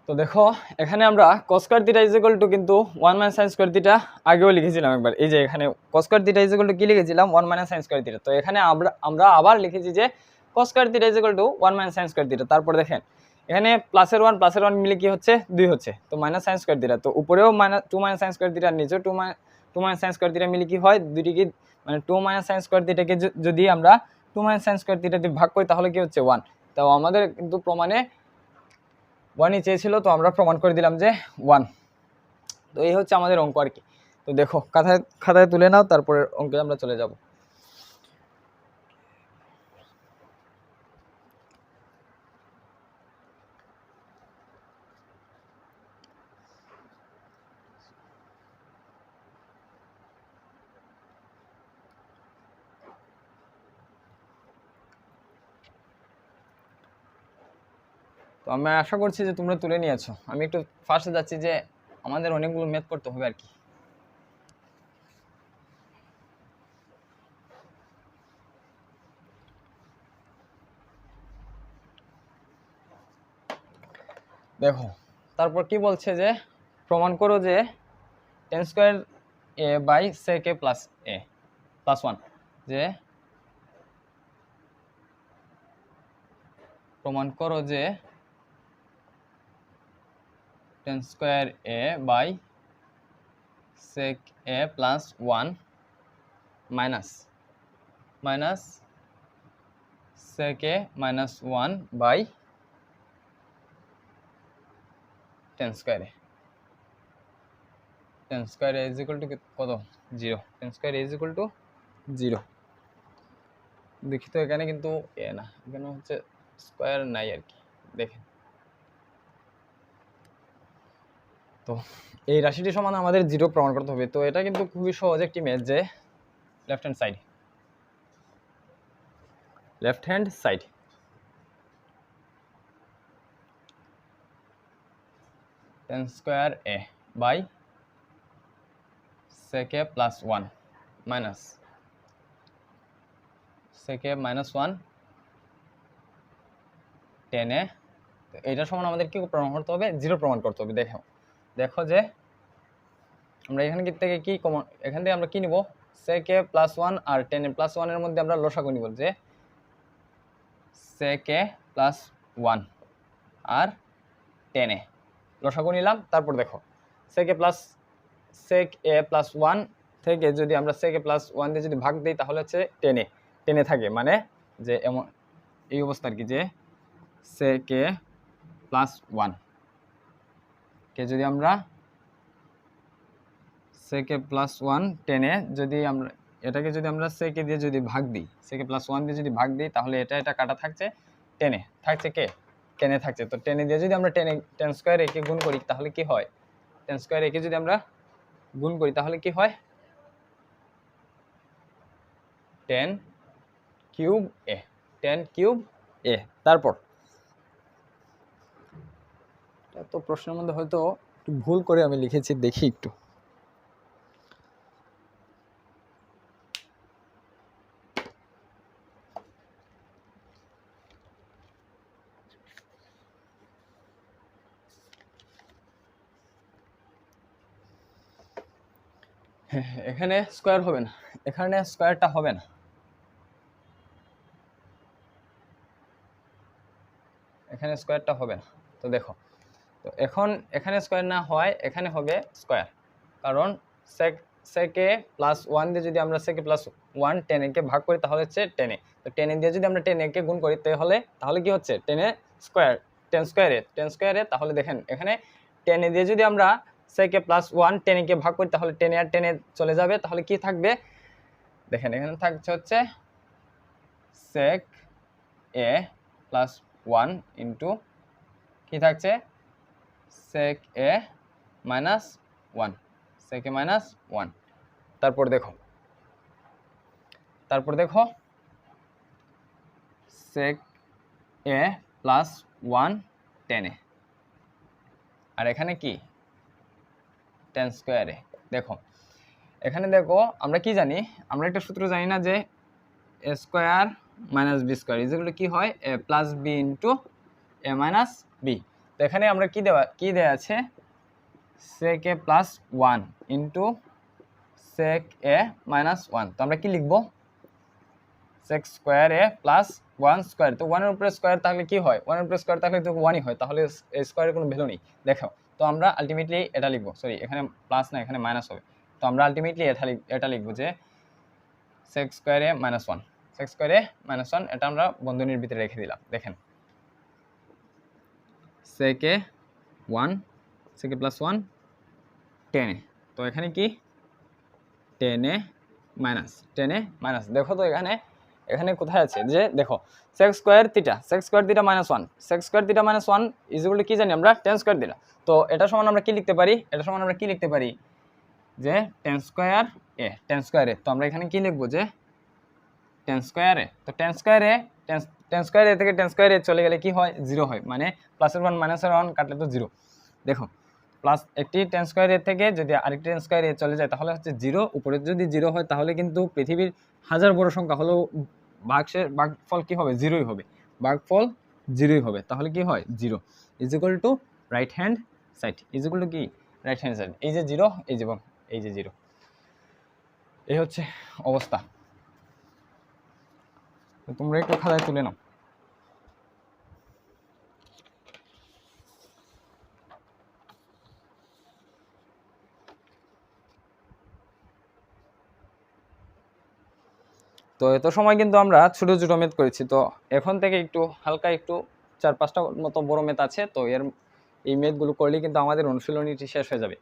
তো দেখো এখানে আমরা cos square theta is equal two কিন্তু 1 মাইনাস sin স্কয়ার থিটা আগেও লিখেছিলাম একবার, এই যে এখানে cos square theta is equal to কি লিখেছিলাম, 1 মাইনাস sin স্কয়ার থিটা। তো এখানে আমরা আবার লিখেছি যে cos square theta is equal to 1 minus sin square theta. তারপর দেখেন এখানে প্লাসের 1 মিলে কি হচ্ছে, 2 হচ্ছে, তো মাইনাস sin স্কয়ার থিটা, তো উপরেও -2 মাইনাস sin স্কয়ার থিটা, নিচেও 2 মাইনাস sin স্কয়ার থিটা মিলে কি হয়, দুটি কি মানে 2 মাইনাস sin স্কয়ার থিটাকে যদি আমরা 2 মাইনাস sin স্কয়ার থিটা দিয়ে ভাগ করি তাহলে কি হচ্ছে, 1। তো আমাদের কিন্তু প্রমাণে 1ই চেয়েছিল, তো আমরা প্রমাণ করে দিলাম যে 1। তো এই হচ্ছে আমাদের অঙ্ক আর কি। তো দেখো খাতায় তুলে নাও, তারপরে অঙ্কে আমরা চলে যাব। তো আমি আশা করছি যে তোমরা তুলে নিয়েছো। আমি একটু ফার্স্টে যাচ্ছি যে আমাদের অনেকগুলো ম্যাথ করতে হবে আর কি। দেখো তারপর কি বলছে যে প্রমাণ করো যে tan square a by sec a plus a plus 1, যে প্রমাণ করো যে tan square a by sec a plus 1 minus sec a minus 1 by tan square a tan square a is equal to কত 0 tan square a is equal to 0 দেখি তো এখানে কিন্তু এ না এখানে হচ্ছে স্কয়ার নাই আর কি দেখেন তো এই রাশিটি সমান আমাদের 0 প্রমাণ করতে হবে তো এটা কিন্তু খুবই সহজ একটি ম্যাথ যে left hand side tan square a by sec a plus 1 minus sec a minus 1 tan a এটা সমান আমাদের কি প্রমাণ করতে হবে 0 প্রমাণ করতে হবে দেখো যে আমরা এখান থেকে কি কমন এখান থেকে আমরা কি নিব sec a প্লাস 1 আর tan a প্লাস 1 এর মধ্যে আমরা লসাগু নিব যে sec a প্লাস 1 আর tan a লসাগু নিলাম তারপর দেখো sec a প্লাস 1 থেকে যদি আমরা sec a প্লাস 1 দিয়ে যদি ভাগ দেই তাহলে হচ্ছে tan a থাকে মানে যে এমন এই অবস্থা আর কি যে sec a প্লাস 1 কে যদি আমরা sec a plus 1 tan a যদি আমরা এটাকে যদি আমরা sec a দিয়ে যদি ভাগ দিই sec a প্লাস 1 দিয়ে যদি ভাগ দিই তাহলে এটা কাটা থাকছে tan a থাকছে কে tan a থাকছে তো tan a দিয়ে যদি আমরা tan স্কয়ার a কে গুণ করি তাহলে কি হয় tan স্কয়ার a কে যদি আমরা গুণ করি তাহলে কি হয় tan কিউব a তারপর তো প্রশ্নের মধ্যে হয়তো একটু ভুল করে আমি লিখেছি দেখি একটু এখানে স্কয়ার হবে না এখানে স্কয়ারটা হবে না এখানে স্কয়ারটা হবে না তো দেখো তো এখন এখানে স্কয়ার না হয় এখানে হবে স্কয়ার কারণ sec a প্লাস 1 দিয়ে যদি আমরা sec a plus 1 tan a কে ভাগ করি তাহলে হচ্ছে tan a তো tan a দিয়ে যদি আমরা tan a কে গুণ করি তাহলে কি হচ্ছে tan স্কয়ার a তাহলে দেখেন এখানে tan a দিয়ে যদি আমরা sec a plus 1 tan a কে ভাগ করি তাহলে tan a R tan a চলে যাবে তাহলে কি থাকবে দেখেন এখানে থাকছে হচ্ছে sec a প্লাস 1 ইনটু কি থাকছে sec a minus 1 sec a minus 1 তারপর দেখো sec a plus 1 tan a আর এখানে কি tan স্কয়ার a দেখো এখানে দেখো আমরা কি জানি আমরা একটা সূত্র জানি না যে a square minus b square is equal to কি হয় a plus b into a minus b তো এখানে আমরা কি দেয়া আছে sec a plus 1 into sec a minus 1 তো আমরা কি লিখব sec square a plus 1 square তো 1 এর উপরে স্কয়ার তাহলে কি হয় 1 এর উপরে স্কয়ার তাহলে তো 1ই হয় তাহলে a স্কয়ারের কোনো ভ্যালু নেই দেখো তো আমরা আলটিমেটলি এটা লিখব সরি এখানে প্লাস না এখানে মাইনাস হবে তো আমরা আলটিমেটলি এটা লিখব যে sec square a minus 1 sec square a minus 1 এটা আমরা বন্ধনীর ভিতরে রেখে দিলাম দেখেন sec a 1 sec a plus 1 tan a তো এখানে কি tan a মাইনাস দেখো তো এখানে কোথায় আছে যে দেখো sec square theta minus 1 sec square theta minus 1 is equal to কি জানি আমরা tan স্কয়ার থিটা তো এটা সমান আমরা কি লিখতে পারি যে tan স্কয়ার a তো আমরা এখানে কি লিখব যে tan স্কয়ার a তো tan স্কয়ার a থেকে tan স্কয়ার a চলে গেলে কি হয় 0 হয় মানে প্লাসের 1 মাইনাসের 1 কাটলে তো 0 দেখো প্লাস একটি tan স্কয়ার a থেকে যদি আরেকটি tan স্কয়ার a চলে যায় তাহলে হচ্ছে 0 উপরে যদি 0 হয় তাহলে কিন্তু পৃথিবীর হাজার বড় সংখ্যা হলেও ভাগফল কি হবে 0ই হবে ভাগফল 0ই হবে তাহলে কি হয় 0 is equal to right hand side is equal to কি রাইট হ্যান্ড সাইড এই যে 0 এই যে 0 এই হচ্ছে অবস্থা তোমরা একটু খাতায় তুলে নাও তো এত সময় কিন্তু আমরা ছোটো ছোটো ম্যাথ করেছি, তো এখন থেকে একটু হালকা একটু 4-5টা মতো বড় ম্যাথ আছে, তো এই ম্যাথগুলো করলে কিন্তু আমাদের অনুশীলনীটি শেষ হয়ে যাবে।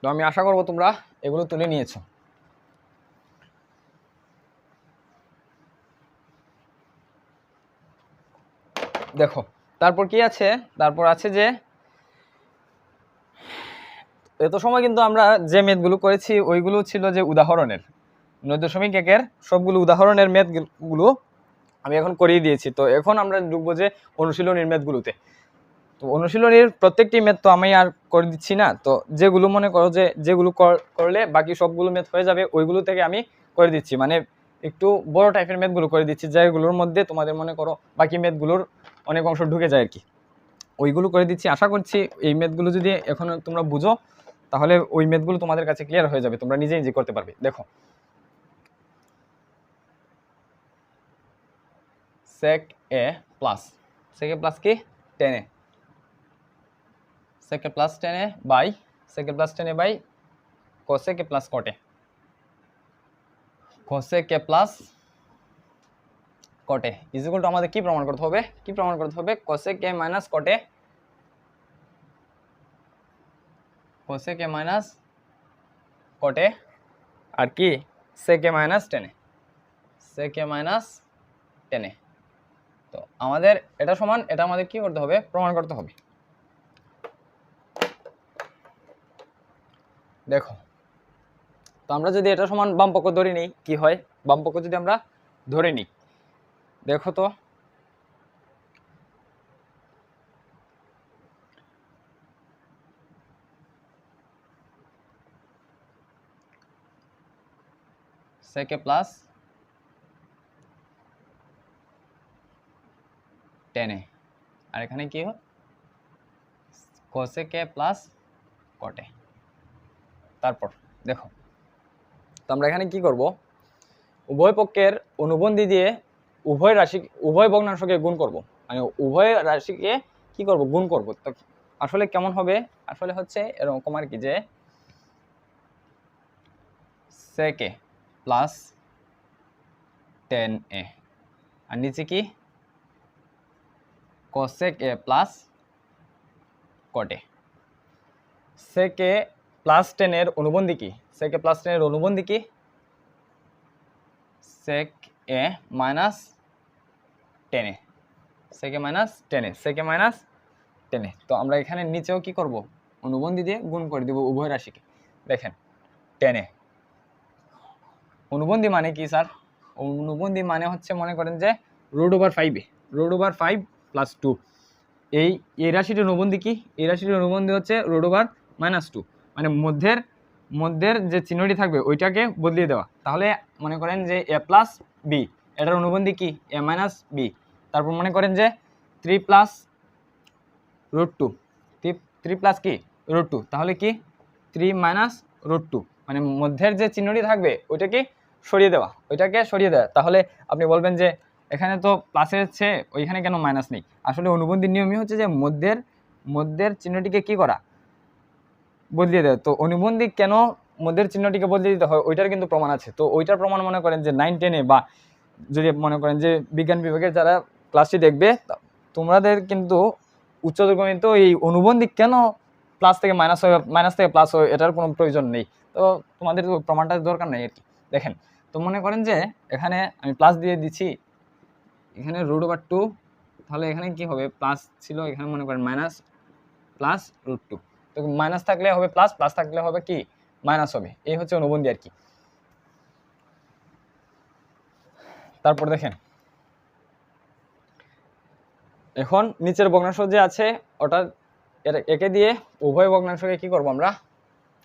তো আমি আশা করবো তোমরা এগুলো তুলে নিয়েছো। দেখো তারপর কি আছে, তারপর আছে যে এত সময় কিন্তু আমরা যে ম্যাথগুলো করেছি ওইগুলো ছিল যে উদাহরণের 9.1-এর সবগুলো উদাহরণের ম্যাথগুলো আমি এখন করিয়ে দিয়েছি। তো এখন আমরা ঢুকবো যে অনুশীলনীর ম্যাথগুলোতে। তো অনুশীলনীর প্রত্যেকটি ম্যাথ তো আমি আর করে দিচ্ছি না, তো যেগুলো মনে করো যে যেগুলো করলে বাকি সবগুলো ম্যাথ হয়ে যাবে ওইগুলো থেকে আমি করে দিচ্ছি, মানে একটু বড় টাইপের ম্যাথগুলো করে দিচ্ছি, যেগুলোর মধ্যে তোমাদের মনে করো বাকি ম্যাথগুলোর অনেক অংশ ঢুকে যায় আর কি, ওইগুলো করে দিচ্ছি। আশা করছি এই ম্যাথগুলো যদি এখন তোমরা বুঝো তাহলে ওই ম্যাথগুলো তোমাদের কাছে ক্লিয়ার হয়ে যাবে, তোমরা নিজে নিজে করতে পারবে। দেখো sec a plus sec a plus কি tan a, sec a plus tan a by sec a plus tan a by cosec a plus cot a, cosec a plus cot a is equal to আমাদের কি প্রমাণ করতে হবে, কি প্রমাণ করতে হবে cosec a minus cot a, cosec a minus cot a আর কি sec a minus tan a, sec a minus tan a। তো আমাদের এটা সমান এটা আমাদের কি করতে হবে, প্রমাণ করতে হবে। দেখো তো আমরা যদি এটা সমান বাম পক্ষ ধরে নিই কি হয়, বাম পক্ষ যদি আমরা ধরে নিই, দেখো তো sec a plus tan a আর এখানে কি হয় cosec a plus cot a। তারপর দেখো তো আমরা এখানে কি করব, উভয় পক্ষের অনুবন্ধী দিয়ে উভয় ভগ্নাংশকে গুণ করব, মানে উভয় রাশিকে কি করব গুণ করব। তো আসলে কেমন হবে, আসলে হচ্ছে এরকম আর কি যে sec a plus tan a আর নিচে কি cosec a plus cot a। sec a plus tan এর অনুবন্ধী কি, sec a প্লাস tan এর অনুবন্ধী কি sec a minus tan a, sec a minus tan a, sec a minus tan a। তো আমরা এখানে নিচেও কি করব অনুবন্ধী দিয়ে গুণ করে দিব উভয় রাশিকে। দেখেন tan a অনুবন্ধী মানে কি স্যার, অনুবন্ধী মানে হচ্ছে মনে করেন যে √5 √5 প্লাস 2, এই রাশিটির অনুবন্ধী কি, এই রাশিটির অনুবন্ধী হচ্ছে √2, মানে মধ্যের যে চিহ্নটি থাকবে ওইটাকে বদলিয়ে দেওয়া। তাহলে মনে করেন যে a প্লাস বি, এটার অনুবন্ধী কি a মাইনাস বি। তারপর মনে করেন যে 3 প্লাস √2, 3 প্লাস কি √2, তাহলে কি 3 মাইনাস √2, মানে মধ্যের যে চিহ্নটি থাকবে ওইটাকে সরিয়ে দেওয়া, তাহলে আপনি বলবেন যে এখানে তো প্লাসের চেয়ে ওইখানে কেন মাইনাস নেই। আসলে অনুবন্ধীর নিয়মই হচ্ছে যে মধ্যের চিহ্নটিকে কি করা বদলিয়ে দেয়। তো অনুবন্ধী কেন মধ্যের চিহ্নটিকে বদলিয়ে দিতে হয় ওইটার কিন্তু প্রমাণ আছে। তো ওইটার প্রমাণ মনে করেন যে 9-10 বা যদি মনে করেন যে বিজ্ঞান বিভাগের যারা ক্লাসটি দেখবে তোমাদের কিন্তু উচ্চতর গণিত এই অনুবন্ধী কেন প্লাস থেকে মাইনাস হয়, মাইনাস থেকে প্লাস হয় এটার কোনো প্রয়োজন নেই। তো তোমাদের প্রমাণটার দরকার নেই আর কি। দেখেন তো মনে করেন যে এখানে আমি প্লাস দিয়ে দিচ্ছি, এখানে √2, তাহলে এখানে কি হবে প্লাস ছিল, এখানে মনে করেন মাইনাস প্লাস √2, তো মাইনাস থাকলে হবে প্লাস, প্লাস থাকলে হবে কি মাইনাস হবে, এই হচ্ছে অনুবন্ধী আর কি। তারপর দেখেন এখন নিচের ভগ্নাংশ যে আছে ওটা একে দিয়ে উভয় ভগ্নাংশকে কি করব আমরা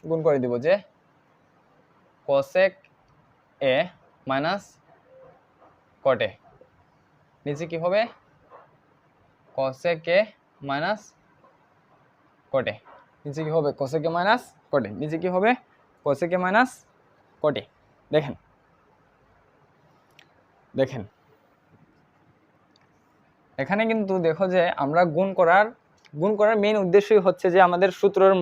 গুণ করে দিব, যে cosec a minus cot a, নিচে কি হবে cosec a minus cot a, নিচে কি হবে cosec a minus cot a, নিচে কি হবে cosec a minus cot a। দেখেন এখানে কিন্তু দেখো যে আমরা গুণ করার মেইন উদ্দেশ্যই হচ্ছে যে আমাদের সূত্রের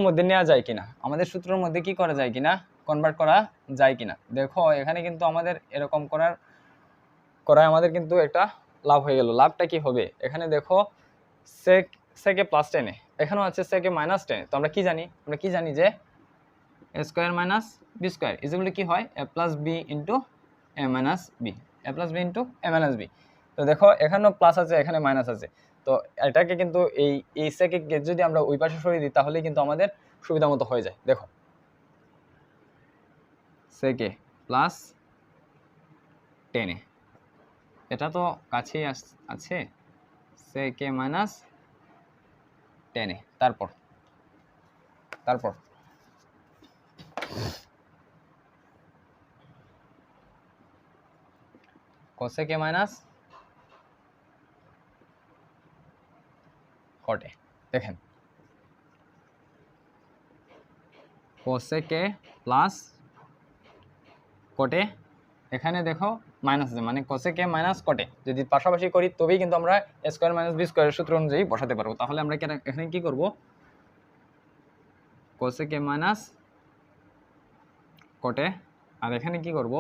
মধ্যে নেওয়া যায় কিনা, আমাদের সূত্রের মধ্যে কি করা যায় কিনা, কনভার্ট করা যায় কিনা। দেখো এখানে কিন্তু আমাদের এরকম করায় আমাদের কিন্তু একটা লাভ হয়ে গেল। লাভটা কি হবে, এখানে দেখো সেকে প্লাস টেনে, এখানেও আছে সেকে মাইনাস টেনে। তো আমরা কি জানি যে A square minus B square is equal কি হয় A plus B into A minus B, A plus B into A minus B. তো দেখো এখানেও প্লাস আছে, এখানে মাইনাস আছে। তো এটাকে কিন্তু এই সেকে যদি আমরা ওই পাশে সরিয়ে দিই তাহলে কিন্তু আমাদের সুবিধা মতো হয়ে যায়। দেখো সেকে প্লাস টেনে, এটা তো কাছেই আছে, সেকে মাইনাস টেনে, তারপর কোসেকে মাইনাস কটে। দেখেন কোসেকে প্লাস কটে, এখানে দেখো মাইনাস আছে, মানে কোসেকে মাইনাস কটে যদি পাশাপাশি করি তবেই কিন্তু আমরা এ স্কোয়ার মাইনাস বি স্কোয়ারের সূত্র অনুযায়ী বসাতে পারবো। তাহলে আমরা এখানে কি করব, কোসেকে মাইনাস কটে, আর এখানে কি করব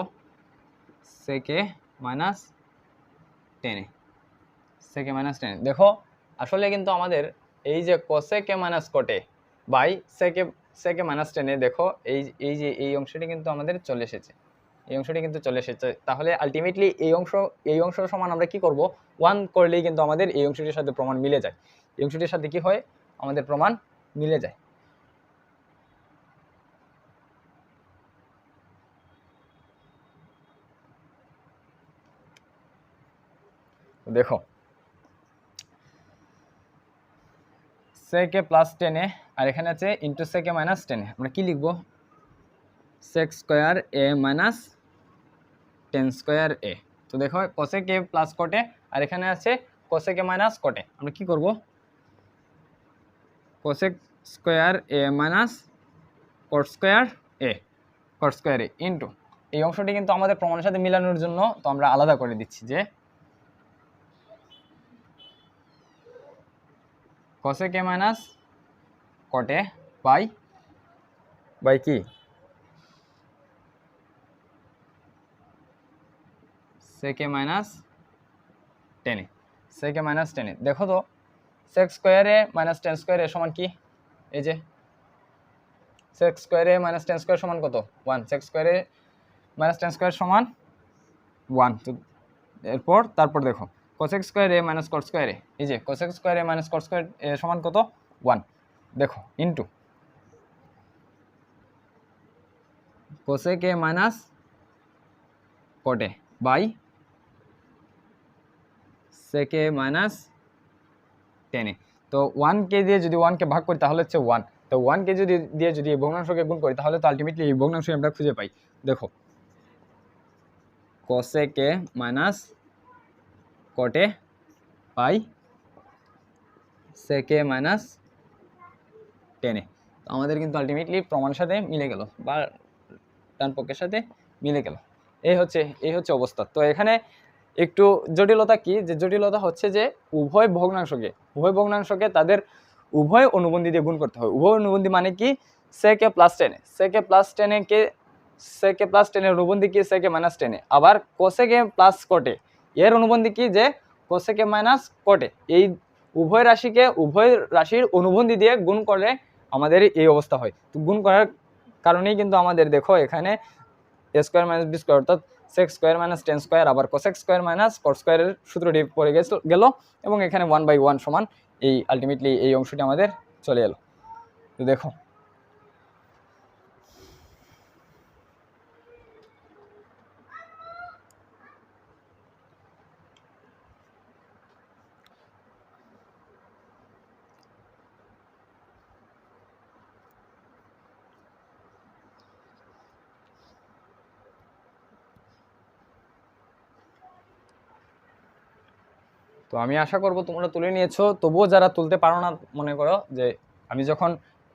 সেকে মাইনাস টেনে, সেকে মাইনাস টেনে। দেখো আসলে কিন্তু আমাদের এই যে কোসেকে মাইনাস কটে বাই সেকে মাইনাস টেনে, দেখো এই অংশটি কিন্তু আমাদের চলে এসেছে, এই অংশটি কিন্তু চলে এসেছে। তাহলে আলটিমেটলি এই অংশ সমান আমরা কি করব, 1 করলেই কিন্তু আমাদের এই অংশটির সাথে প্রমাণ মিলে যায়, এই অংশটির সাথে কি হয় আমাদের প্রমাণ মিলে যায়। দেখো সেকে প্লাস টেনে আর এখানে আছে ইন্টু সেকে মাইনাস টেনে, আমরা কি লিখবো সেক স্কোয়ার এ মাইনাস টেন স্কোয়ার এ। তো দেখো কোসেক এ প্লাস কটে আর এখানে আছে কোসেক এ মাইনাস কটে, আমরা কি করব কোসেক স্কোয়ার এ মাইনাস কট স্কোয়ার এ ইন্টু এই অংশটি কিন্তু আমাদের প্রমাণের সাথে মিলানোর জন্য তো আমরা আলাদা করে দিচ্ছি যে কোসেক এ মাইনাস কটে বাই কি সেকে মাইনাস টেনে। দেখো তো সেক স্কোয়ারে মাইনাস টেন স্কোয়ারে সমান কি, এই যে সেক স্কোয়ারে মাইনাস টেন স্কোয়ার সমান কত 1, সেক স্কোয়ারে মাইনাস টেন স্কোয়ার সমান 1। তো তারপর দেখো কোসেক স্কোয়ারে মাইনাস কট স্কোয়ারে, এই যে কোসেক স্কোয়ারে মাইনাস কট স্কোয়ার সমান কত 1, দেখো ইন্টু কোসেকে মাইনাস কটে বাই সেকে মাইনাস টেনে। তো 1কে দিয়ে যদি 1কে ভাগ করি তাহলে হচ্ছে 1, তো 1কে দিয়ে যদি এই ভগ্নাংশকে গুণ করি তাহলে তো আলটিমেটলি এই ভগ্নাংশ আমরা খুঁজে পাই। দেখো কোসেকে মাইনাস কটে বাই সেকে মাইনাস টেনে। তো আমাদের কিন্তু আলটিমেটলি প্রমাণের সাথে মিলে গেল বা ডান পক্ষের সাথে মিলে গেল। এই হচ্ছে অবস্থা। তো এখানে একটু জটিলতা কি, যে জটিলতা হচ্ছে যে উভয় ভগ্নাংশকে তাদের উভয় অনুবন্ধী দিয়ে গুণ করতে হয়। উভয় অনুবন্ধী মানে কি সেকে প্লাস টেনের অনুবন্ধী কি সেকে মাইনাস টেনে, আবার কোসেকে প্লাস কটে এর অনুবন্ধী কি যে কোসেকে মাইনাস কটে। এই উভয় রাশির অনুবন্ধী দিয়ে গুণ করলে আমাদের এই অবস্থা হয়। তো গুণ করার কারণেই কিন্তু আমাদের দেখো এখানে a square minus B square অর্থাৎ sec square minus tan square আবার কোসেক স্কোয়ার মাইনাস কট স্কোয়ারের সূত্রটি পড়ে গেল এবং এখানে 1/1 সমান এই আলটিমেটলি এই অংশটি আমাদের চলে এলো। তো দেখো তো আমি আশা করব তোমরা তুলে নিয়েছো, তবুও যারা তুলতে পারো না মনে করো যে আমি যখন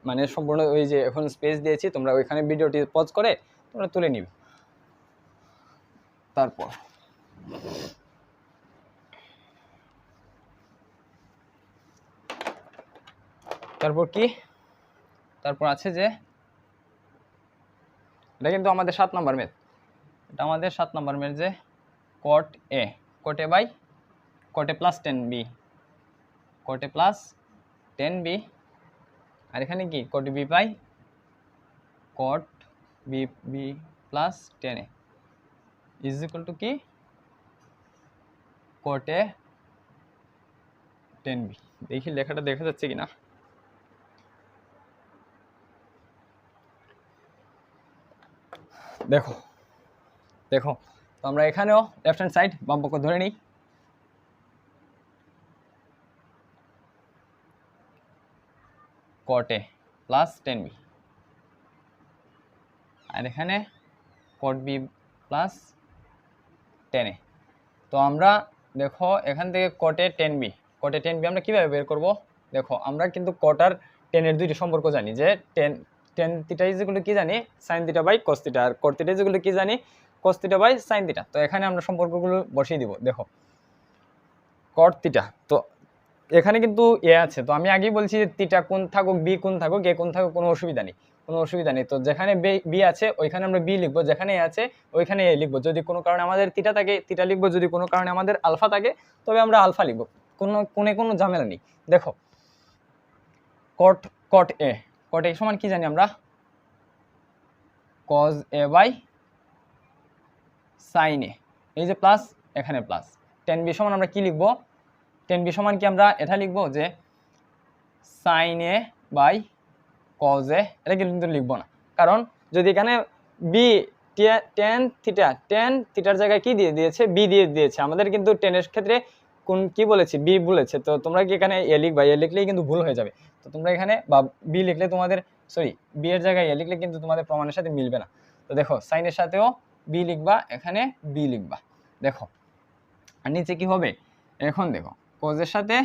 মানে সম্পূর্ণ ওই যে এখন স্পেস দিয়েছি তোমরা ওইখানে ভিডিওটি পজ করে তোমরা তুলে নিবে। তারপর তারপর কি, তারপর আছে যে এটা কিন্তু আমাদের 7 নাম্বার ম্যাথ, এটা আমাদের 7 নাম্বার ম্যাথ যে cot a, cot a by cot a plus 10b, cot a plus 10b, আর এখানে কি cot b by cot b plus 10a is equal to কি cot a 10b। দেখি লেখাটা দেখা যাচ্ছে কিনা। দেখো দেখো, তো আমরা এখানেও লেফট হ্যান্ড সাইড বাম পক্ষ ধরে নিই, cot a প্লাস 10b, আর এখানে cot b প্লাস 10a। তো আমরা দেখো এখান থেকে cot a 10b, cot a 10b আমরা কিভাবে বের করব? দেখো আমরা কিন্তু cot আর tan এর দুইটি সম্পর্ক জানি, যে tan theta is equal to কি জানি sin theta by cos theta, আর cot theta is equal to কি জানি cos theta by sin theta. তো এখানে আমরা সম্পর্কগুলো বসিয়ে দিব। দেখো cot থিটা, তো এখানে কিন্তু এ আছে, তো আমি আগেই বলছি যে থিটা কোণ থাকুক বি কোণ থাকুক এ কোণ থাকুক কোনো অসুবিধা নেই, কোনো অসুবিধা নেই। তো যেখানে বি আছে ওইখানে আমরা বি লিখবো, যেখানে এ আছে ওইখানে এ লিখবো। যদি কোনো কারণে আমাদের থিটা থাকে থিটা লিখবো, যদি কোনো কারণে আমাদের আলফা থাকে তবে আমরা আলফা লিখবো, কোনো ঝামেলা নেই। দেখো cot a, cot a সমান কি জানি আমরা cos a by sin a, এই যে প্লাস এখানে প্লাস, tan b সমান আমরা কি লিখবো, tan b সমান কি আমরা এটা লিখবো যে sin a by cos a, এটা কিন্তু লিখবো না, কারণ যদি এখানে b tan থিটার জায়গায় কি দিয়ে দিয়েছে b দিয়ে দিয়েছে, আমাদের কিন্তু tan এর ক্ষেত্রে কোন কি বলেছে b বলেছে। তো তোমরা কি এখানে a লিখবা, a লিখলেই কিন্তু ভুল হয়ে যাবে। তো তোমরা এখানে বা b লিখলে তোমাদের b এর জায়গায় a লিখলে কিন্তু তোমাদের প্রমাণের সাথে মিলবে না। তো দেখো sin এর সাথেও b লিখবা, এখানে b লিখবা। দেখো আর নিচে কি হবে, এখন দেখো cos এর সাথে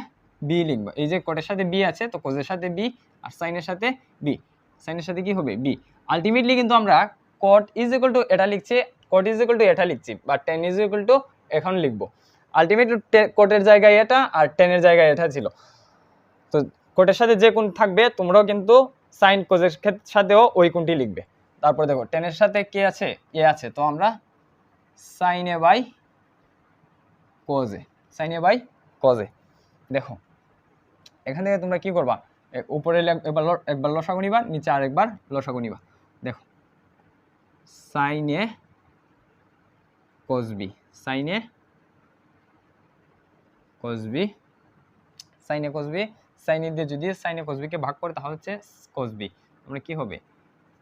b লিখবা, এই যে cot এর সাথে b আছে তো cos এর সাথে b, আর sin এর সাথে b, sin এর সাথে কি হবে b। আলটিমেটলি কিন্তু আমরা cot ইজ ইকুয়াল টু এটা লিখছি, cot ইজ ইকুয়াল টু এটা লিখছি, বা tan ইজ ইকুয়াল টু এখন লিখবো। আলটিমেটলি cot এর জায়গায় এটা আর tan এর জায়গায় এটা ছিল। তো cot এর সাথে যে কোণ থাকবে তোমরাও কিন্তু sin cos এর সাথেও ওই কোণটি লিখবে। তারপর দেখো tan এর সাথে কি আছে এ আছে, তো আমরা sin a by cos a, sin a by cos a। দেখো এখান থেকে তোমরা কি করবা, উপরে একবার লসাগু নিবা, নিচে আরেকবার লসাগু নিবা। দেখো sin a cos b, sin a cos b, sin a cos b, sin a দিয়ে যদি sin a cos b কে ভাগ করে তাহলে হচ্ছে cos b। আমরা কি হবে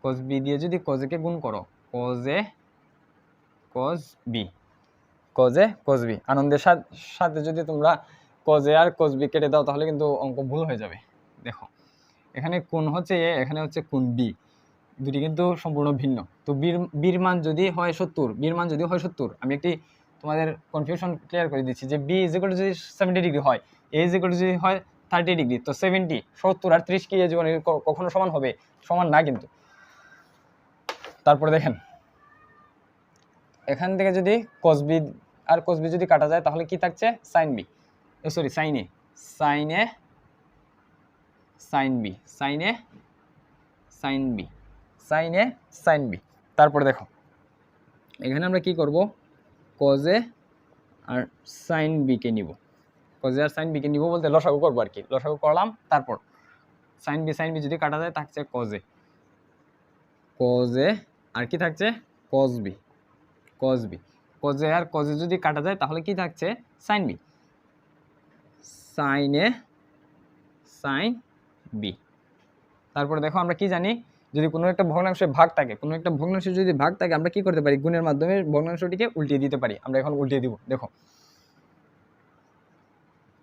cos b দিয়ে যদি cos a কে গুণ করো cos a cos b, cos a cos b, আনন্দের সাথে যদি তোমরা cos a R cos b কেটে দাও তাহলে কিন্তু অঙ্ক ভুল হয়ে যাবে। দেখো এখানে কোণ হচ্ছে a, এখানে হচ্ছে কোণ b, দুটি কিন্তু সম্পূর্ণ ভিন্ন। তো বির মান যদি হয় 70, বির মান যদি হয় 70, আমি একটি তোমাদের কনফিউশন ক্লিয়ার করে দিচ্ছি যে b ইজ ইকুয়াল টু যদি 70 ডিগ্রি হয়, a ইজ ইকুয়াল টু যদি হয় 30 ডিগ্রি, তো 70 আর 30 কি এই জীবনে কখনো সমান হবে? সমান না কিন্তু। তারপরে দেখেন এখান থেকে যদি cos b আর cos b যদি কাটা যায় তাহলে কি থাকছে sin b, sorry sin a, sin a sin b, sin a sin b, sin a sin b। তারপরে দেখো এখানে আমরা কি করব cos a R sin b কে নিব, cos a R sin b কে নিব বলতে লসাগু করব আর কি, লসাগু করলাম। তারপর sin b যদি কাটা যায় থাকছে cos a, cos a আর কি থাকছে cos b, cos b, cos a R cos a যদি কাটা যায় তাহলে কি থাকছে sin b, sin a sin b। তারপরে দেখো আমরা কি জানি, যদি কোনো একটা ভগ্নাংশে ভাগ থাকে, কোনো একটা ভগ্নাংশে যদি ভাগ থাকে আমরা কি করতে পারি, গুণের মাধ্যমে ভগ্নাংশটিকে উল্টিয়ে দিতে পারি। আমরা এখন উল্টিয়ে দিব। দেখো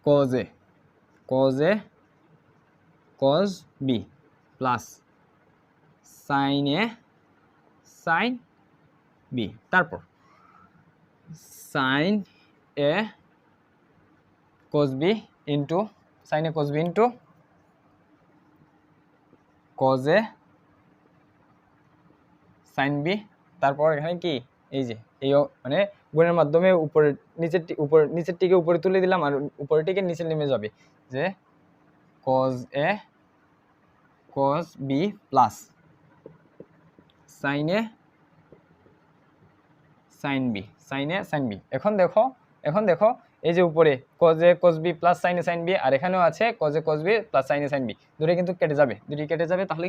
cos a cos b plus sin a sin b, তারপর sin a cos b into sin a cos b into cos a sin b। তারপর এখানে কি এই যে এই মানে গুণের মাধ্যমে নিচেরটিকে উপরে তুলে দিলাম আর উপরেরটিকে নিচে নেমে যাবে, যে cos a cos b plus sin a sin b sin b। এখন দেখো এই যে উপরে cos a cos b plus sin a sin b, আর এখানেও আছে cos a cos b plus sin a sin b। দুটো কিন্তু কেটে যাবে, তাহলে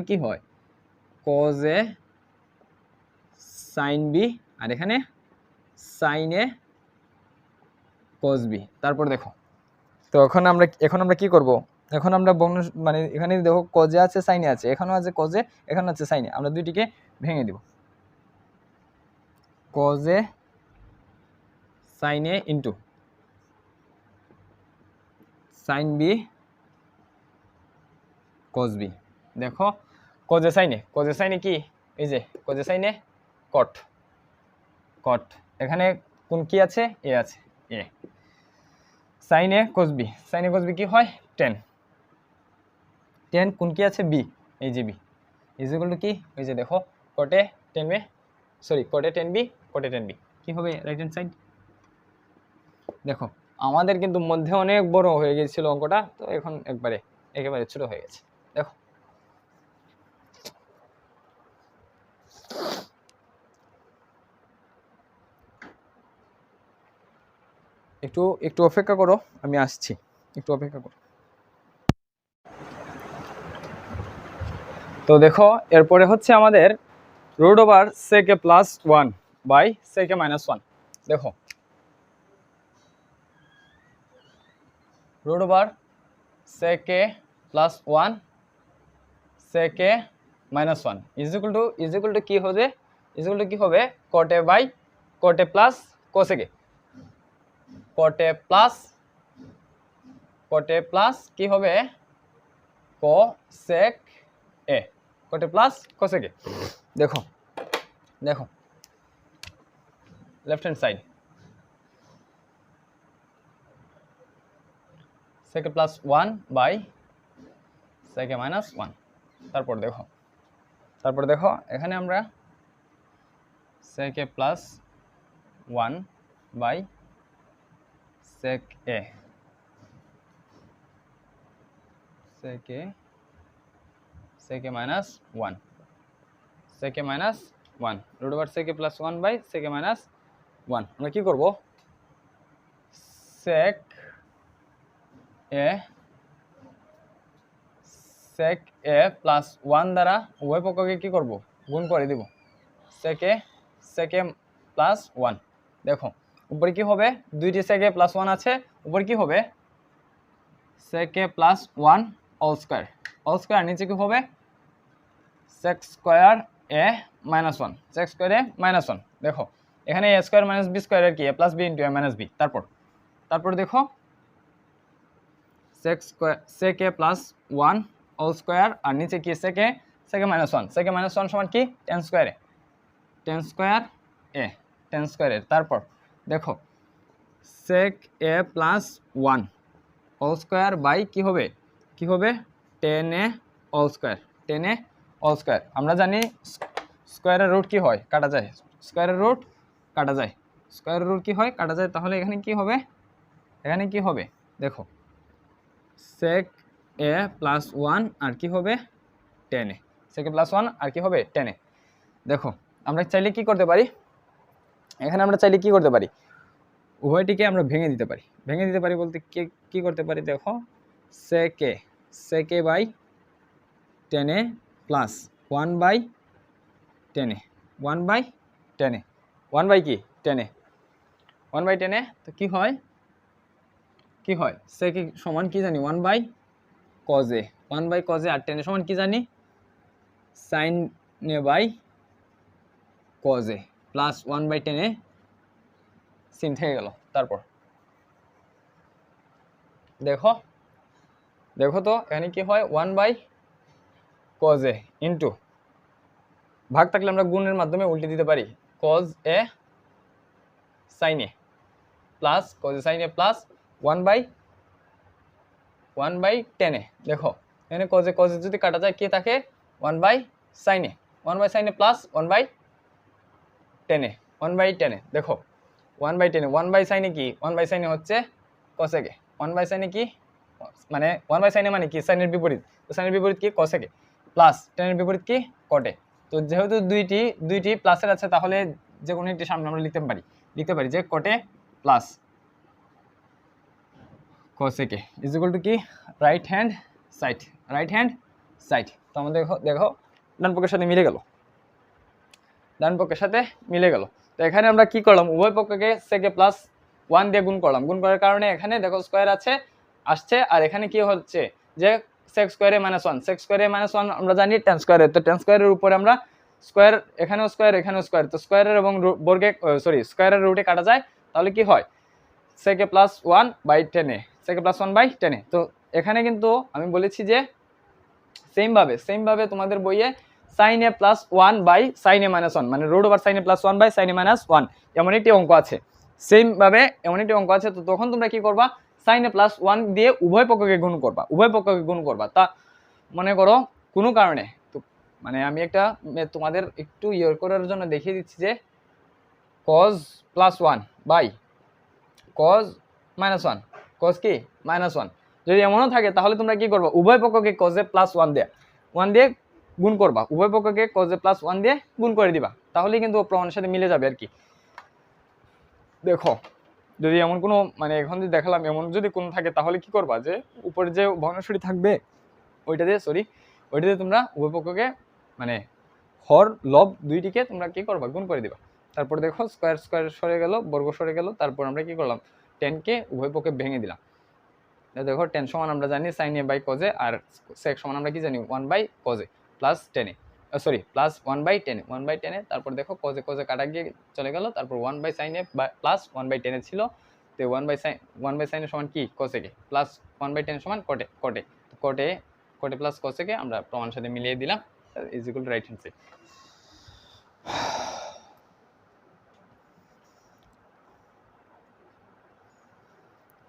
কি হয় cos a sin b, আর এখানে sin a cos b। তারপর দেখো, তো এখন আমরা কি করব, এখন আমরা মানে এখানে দেখো cos a আছে sin a আছে, এখানেও আছে cos a এখানে আছে sin a, আমরা দুইটিকে ভেঙে দিব। cos a sin a into sin b cos b। দেখো cos a sin a কি, এই যে cos a sin a cot, এখানে কোন কি আছে, a আছে, a sin a cos b কি হয় tan কোন কি আছে b, এই যে b ইজ ইকুয়াল টু কি, এই যে দেখো cot a tan b cot a tan b কি হবে রাইট হ্যান্ড সাইড। দেখো আমাদের কিন্তু মধ্যে অনেক বড় হয়ে গিয়েছিল অঙ্কটা, তো এখন একেবারে ছোট হয়ে গেছে। দেখো একটু অপেক্ষা করো, আমি আসছি, একটু অপেক্ষা করো। তো দেখো এরপরে হচ্ছে আমাদের √sec a + 1 / sec a - 1। দেখো √sec a + 1 sec a - 1 is equal to কি হবে, cot a / cot a plus cosec a, cot a plus কি হবে cosec a, cot a plus cosec a। দেখো left hand side sec a + 1 / sec a - 1। তারপর দেখো এখানে আমরা sec a + 1 / sec a sec a - 1 sec a - 1 √sec a + 1 / sec a - 1। আমরা কি করব, sec a + 1 দ্বারা উভয় পক্ষকে কি করব, গুণ করে দিব, sec a + 1। দেখো উপরে কি হবে, দুইটি sec a + 1 আছে, উপরে কি হবে sec a + 1 হোল স্কয়ার, নিচে কি হবে sec square a - 1 sec square a - 1। দেখো এখানে a স্কয়ার - b স্কয়ার এর কি a + b * a - b। তারপর দেখো sec a + 1 হোল স্কয়ার, আর নিচে কি sec a - 1 sec a - 1 সমান কি tan স্কয়ার a। তারপর দেখো sec a + 1 whole square by কি হবে tan a হোল স্কয়ার। আমরা জানি স্কয়ারের রুট কি হয়, কাটা যায়, স্কয়ারের রুট কি হয়, কাটা যায়। তাহলে এখানে কি হবে দেখো sec a + 1 আর কি হবে tan a, sec a + 1 আর কি হবে tan a। দেখো আমরা চাইলে কি করতে পারি, উভয়টিকে আমরা ভেঙে দিতে পারি বলতে কি করতে পারি, দেখো sec a / tan a plus 1/tan a 1/tan a 1/tan a। তো কি হয় sec a সমান কি জানি 1/cos a R tan a সমান কি জানি sin a/cos a plus 1/tan a sin থেকে গেল। তারপর দেখো তো এখানে কি হয় 1/cos a ইনটু, ভাগ থাকলে আমরা গুণের মাধ্যমে উল্টে দিতে পারি, cos a sin a plus cos a sin a plus 1/tan a। দেখো এখানে cos a যদি কাটা যায় কি থাকে 1/sin a plus 1/tan a। দেখো 1/tan a 1/sin a কি 1/sin a হচ্ছে cosec a, 1/sin a কি মানে 1/sin a মানে কি সাইনের বিপরীত, তো সাইনের বিপরীত কি cosec, প্লাস টেনের বিপরীত কি cot। তো যেহেতু দুইটি প্লাসের আছে তাহলে যে কোনো একটি সামনে আমরা লিখতে পারি যে cot plus cosec is equal to কি রাইট হ্যান্ড সাইড। তো আমাদের দেখো ডান পক্ষের সাথে মিলে গেল। তো এখানে আমরা কি করলাম, উভয় পক্ষকে সেকে প্লাস 1 দিয়ে গুণ করার কারণে এখানে দেখো স্কোয়ার আসছে, আর এখানে কি হচ্ছে যে sec স্কোয়ারে -1 আমরা জানি tan স্কোয়ারে, তো tan স্কোয়ারের উপরে আমরা স্কোয়ার, এখানেও স্কোয়ার, তো স্কোয়ারের এবং বর্গে স্কোয়ারের রুটে কাটা যায়, তাহলে কি হয় sec a প্লাস 1/10 তো এখানে কিন্তু আমি বলেছি যে সেম ভাবে তোমাদের বইয়ে sin a plus 1/sin a minus 1 মানে root over sin a plus 1/sin a minus 1 এমন একটি অঙ্ক আছে, তো তখন তোমরা কি করবা, sin a প্লাস 1 দিয়ে উভয় পক্ষকে গুণ করবা। তা মনে করো কোনো কারণে, তো মানে আমি একটা তোমাদের একটু ইয়ে করার জন্য দেখিয়ে দিচ্ছি যে cos plus 1 by cos minus 1, cos কি -1 যদি এমনও থাকে তাহলে তোমরা কি করবা, উভয় পক্ষকে cos a প্লাস 1 দিয়ে গুণ করবা, উভয় পক্ষকে cos a প্লাস 1 দিয়ে গুণ করে দিবা, তাহলেই কিন্তু প্রমাণের সাথে মিলে যাবে আর কি। দেখো যদি এমন কোনো মানে এখন যদি দেখালাম এমন যদি কোনো থাকে তাহলে কি করবা, যে উপরে যে ভগ্নাংশটি থাকবে ওইটা দিয়ে তোমরা উভয় পক্ষকে মানে হর লব দুইটিকে তোমরা কি করবা, গুণ করে দিবা। তারপর দেখো স্কোয়ার সরে গেল, বর্গ সরে গেল, তারপর আমরা কি করলাম 10 কে উভয় পক্ষে ভেঙে দিলাম। দেখো 10 সমান আমরা জানি sin a by cos a, আর sec সমান আমরা কি জানি 1/cos a প্লাস 10 প্লাস 1/10 তারপর দেখো cos a কাটা গিয়ে চলে গেল, তারপর 1/sin a প্লাস 1/10 ছিল, তো 1/sin a সমান কি cosec প্লাস 1/10 সমান cot a প্লাস cosec আমরা প্রমাণের সাথে মিলিয়ে দিলাম, is equal to right hand side.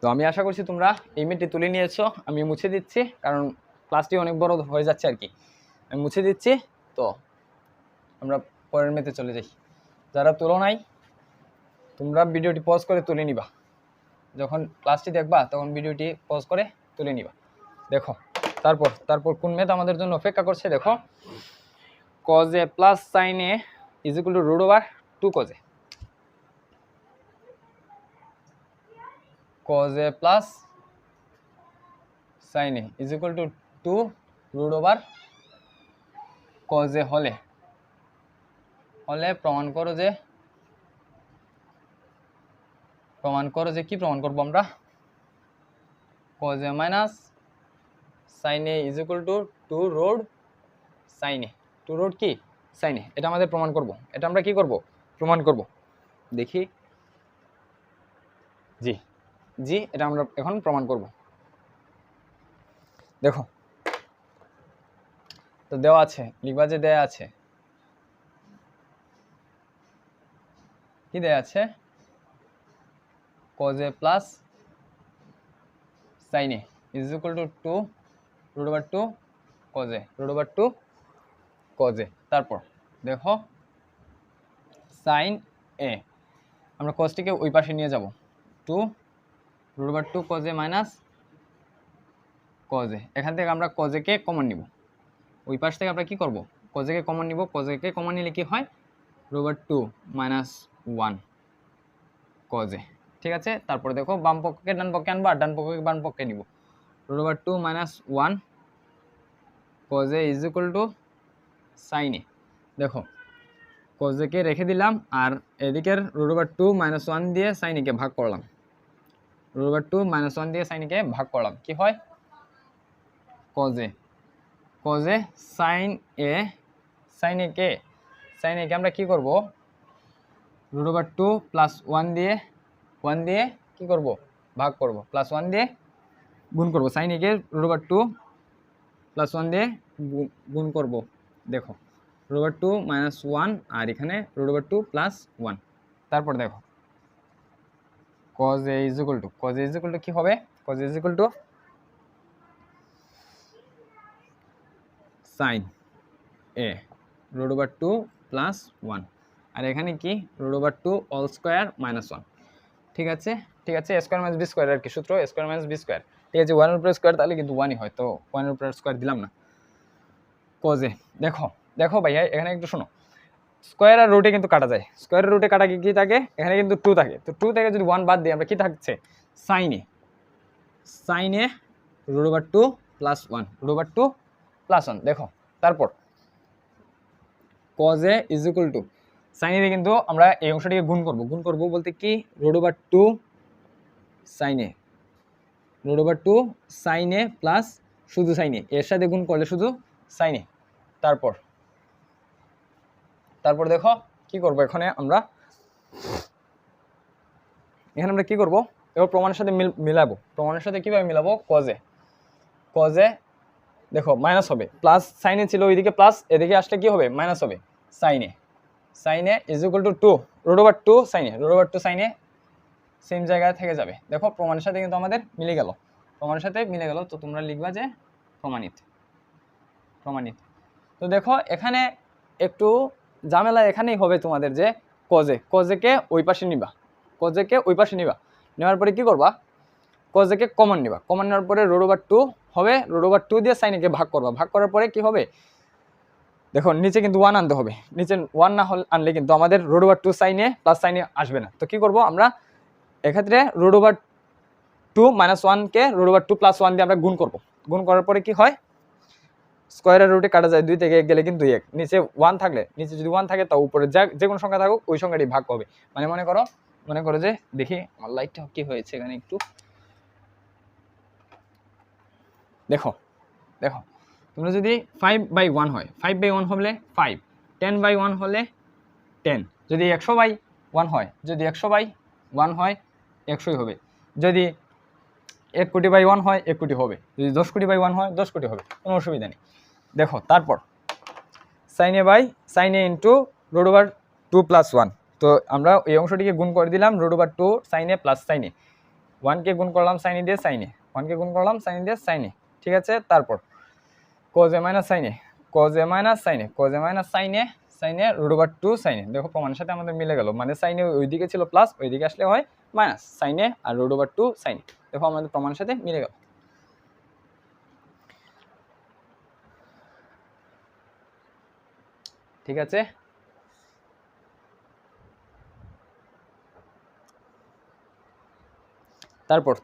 তো আমি আশা করছি তোমরা এই মেটটি তুলে নিয়েছো, আমি মুছে দিচ্ছি কারণ ক্লাসটি অনেক বড় হয়ে যাচ্ছে আর কি, আমি মুছে দিচ্ছি। তো আমরা পরের মেতে চলে যাই। যারা তুলো নাই তোমরা ভিডিওটি পজ করে তুলে নিবা, যখন ক্লাসটি দেখবা তখন ভিডিওটি পজ করে তুলে নিবা। দেখো তারপর কোন মেথ আমাদের জন্য অপেক্ষা করছে, দেখো cos a plus sin a is equal to root over 2 cos a, cos a plus sin a is equal to 2 root over cos a হলে প্রমাণ করো যে কি প্রমাণ করবো আমরা, cos a minus sin a is equal to 2 root sin a, 2 root কি sin a, এটা আমাদের প্রমাণ করব, এটা আমরা কি করব প্রমাণ করব। দেখি জি এটা আমরা এখন প্রমাণ করব। দেখো তো দেওয়া আছে, লিখবা যে দেয়া আছে, কি দেয়া আছে, cos a plus sin a is equal to 2 root over 2 cos a তারপর দেখো sin a আমরা cosটিকে ওই পাশে নিয়ে যাব, 2 root over 2 cos a minus cos a, এখান থেকে আমরা cos a কে কমন নিব, ওই পাশ থেকে আমরা কি করব cos a কে কমন নিব, cos a কে কমন নিলে কি হয় root over 2 minus 1 cos a, ঠিক আছে। তারপর দেখো বাম পক্ষকে ডান পক্ষে আনবো আর ডান পক্ষকে বাম পক্ষে নিব, root over 2 minus 1 cos a is equal to sin a, দেখো cos a কে রেখে দিলাম আর এদিকের রুট ওভার 2 মাইনাস 1 দিয়ে sin a কে ভাগ করলাম, রুট ওভার 2 মাইনাস 1 দিয়ে sin a কে ভাগ করলাম, কি হয় cos a sin a কে আমরা কি করব রুট ওভার 2 প্লাস 1 দিয়ে কি করব ভাগ করব, প্লাস 1 দিয়ে গুণ করব, sin a কে রুট ওভার 2 প্লাস 1 দিয়ে গুণ করব। দেখো রুট ওভার 2 মাইনাস 1 আর এখানে রুট ওভার 2 প্লাস 1, তারপর দেখো cos a is equal to কি হবে, cos a is equal to sin a root over 2 plus 1 আর এখানে কি root over 2 all square minus 1, ঠিক আছে স্কোয়ার মাইনাস বি স্কোয়ার আর কি সূত্র, স্কোয়ার মাইনাস বি স্কোয়ার, ঠিক আছে, 1/√² তাহলে কিন্তু 1ই হয়, তো 1/√² দিলাম না। কজে দেখো দেখো ভাইয়া এখানে একটু শোনো, স্কোয়ার আর রুটে কিন্তু কাটা যায়, স্কোয়ারের রুটে কাটা কি থাকে, এখানে কিন্তু 2 থাকে, তো 2 থেকে যদি 1 বাদ দিই আমরা কি থাকছে, সাইনে √2 + 1 √2 + 1। দেখো তারপর কজে ইজ ইকুয়াল টু সাইনে কিন্তু আমরা এই অংশটিকে গুণ করব বলতে কি √2 সাইনে √2 সাইনে প্লাস শুধু সাইনে, এর সাথে গুণ করলে শুধু সাইনে। তারপর দেখো কি করব, এখানে আমরা কি করব, এবার প্রমাণের সাথে মিলাবো, প্রমাণের সাথে কিভাবে মিলাবো, কজে দেখো মাইনাস হবে, প্লাস সাইনে ছিল ওইদিকে প্লাস, এদিকে আসলে কি হবে মাইনাস হবে, সাইনে ইজ ইকুয়াল টু 2 √2 সাইনে সেম জায়গায় থেকে যাবে। দেখো প্রমাণের সাথে কিন্তু আমাদের মিলে গেল, তো তোমরা লিখবা যে প্রমাণিত। তো দেখো এখানে একটু ঝামেলা এখানেই হবে তোমাদের, যে কজেকে ওই পাশে নিবা, নেওয়ার পরে কি করবা, কজেকে কমন নিবা, কমন নেওয়ার পরে √2 হবে, √2 দিয়ে সাইনকে ভাগ করবা, ভাগ করার পরে কি হবে, দেখো নিচে কিন্তু 1 আনতে হবে, নিচে 1 না আনলে কিন্তু আমাদের √2 সাইনে প্লাস সাইনে আসবে না। তো কি করব আমরা এক্ষেত্রে √2 - 1 কে √2 + 1 দিয়ে আমরা গুণ করার পরে কি হয়, স্কোয়ারের রুটে কাটা যায়, 2 থেকে 1 গেলে কিন্তু 1, নিচে 1 থাকলে, নিচে যদি 1 থাকে তো উপরে যে কোনো সংখ্যা থাকুক ওই সংখ্যাটি ভাগ হবে। মানে মনে করো যে দেখি আমার লাইটটা কি হয়েছে এখানে একটু দেখো তোমরা যদি 5/1 হয়, 5/1 হলে 5, 10/1 হলে 10, যদি 100/1 হয়, 100/1 হয় 100ই হবে, যদি 1 কোটি/1 হয় 1 কোটি হবে, যদি 10 কোটি/1 হয় 10 কোটি হবে, কোনো অসুবিধা নেই। দেখো তারপর সাইনে ইন্টু √2 + 1, তো আমরা এই অংশটিকে গুণ করে দিলাম √2 সাইনে প্লাস সাইনে, 1কে গুণ করলাম সাইনে দিয়ে সাইনে, ঠিক আছে। তারপর কজে মাইনাস সাইনে √2 সাইনে, দেখো প্রমাণের সাথে আমাদের মিলে গেল, মানে সাইনে ওইদিকে ছিল প্লাস, ওইদিকে আসলে হয় মাইনাস, সাইনে আর √2 সাইনে, দেখো আমাদের প্রমাণের সাথে মিলে গেল। ঠিক আছে,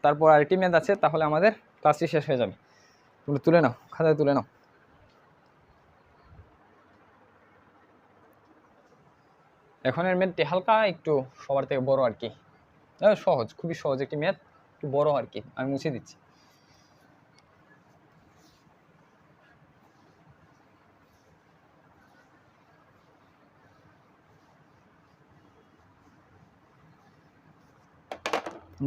তারপর আরেকটি ম্যাথ আছে, তাহলে আমাদের ক্লাসটি শেষ হয়ে যাবে। তুমি তুলে নাও, খাতায় তুলে নাও। এখনের ম্যাথটি হালকা একটু সবার থেকে বড় আর কি, সহজ, খুবই সহজ একটি ম্যাথ, একটু বড় আর কি, আমি মুছে দিচ্ছি।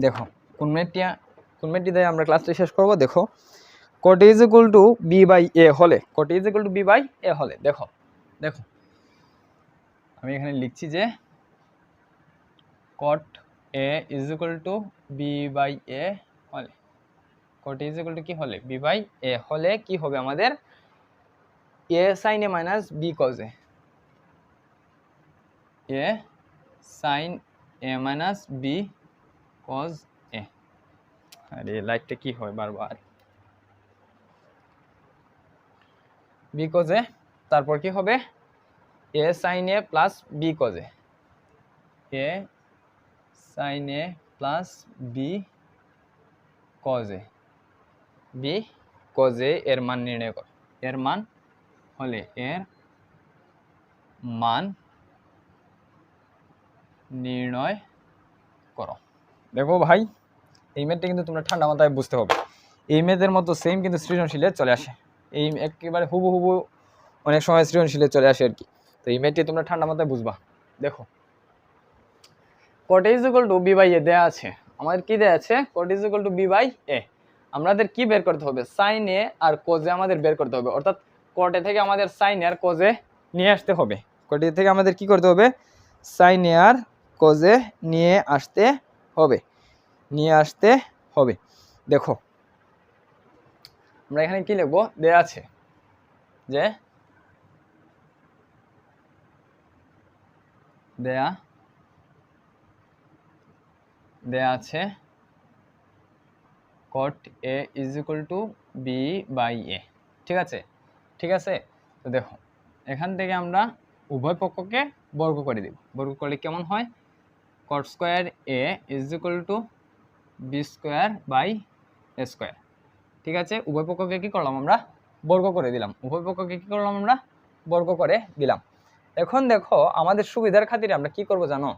দেখো কোন ম্যাথটি দিয়ে আমরা ক্লাসটি শেষ করব। দেখো cot a is equal to b/a হলে, দেখো আমি এখানে লিখছি যে cot a is equal to b/a হলে, cot a is equal to কি হলে, b/a হলে কি হবে আমাদের, a sin a minus b cos a, a sin a minus b cos a, আরে লাইটটা কি হয় বারবার, b cos a, তারপর কি হবে a sin a plus b cos a, a sin a plus b cos a, b cos a এর মান নির্ণয় করো, এর মান নির্ণয় করো। দেখো ভাই এই ম্যাথটা কিন্তু তোমরা ঠান্ডা মাথায় বুঝতে হবে, এই ম্যাথের মতো সেম কিন্তু সৃজনশীলে চলে আসে, এই একেবারে হুবহু অনেক সময় সৃজনশীলে চলে আসে আর কি। তো এই ম্যাথটি তোমরা ঠান্ডা মাথায় বুঝবা। দেখো cot a is equal to b/a দেয়া আছে, আমাদের কি দেয়া আছে, cot is equal to b/a, আমাদের কি বের করতে হবে, sin a R cos a আমাদের বের করতে হবে, অর্থাৎ cot a থেকে আমাদের sin a R cos a নিয়ে আসতে হবে, cot a থেকে আমাদের কি করতে হবে, sin a R cos a নিয়ে আসতে হবে। দেখো আমরা এখানে কি লিখবো, দেয়া আছে যে দেয়া আছে cot a is equal to B by A. ঠিক আছে, ঠিক আছে। তো দেখো এখান থেকে আমরা উভয় পক্ষকে বর্গ করে দেব। বর্গ করলে কেমন হয়? cot square a is equal to b square by A square. ঠিক আছে, উভয় পক্ষকে কী করলাম আমরা? বর্গ করে দিলাম। উভয় পক্ষকে কী করলাম আমরা? বর্গ করে দিলাম। এখন দেখো আমাদের সুবিধার খাতিরে আমরা কি করব জানো?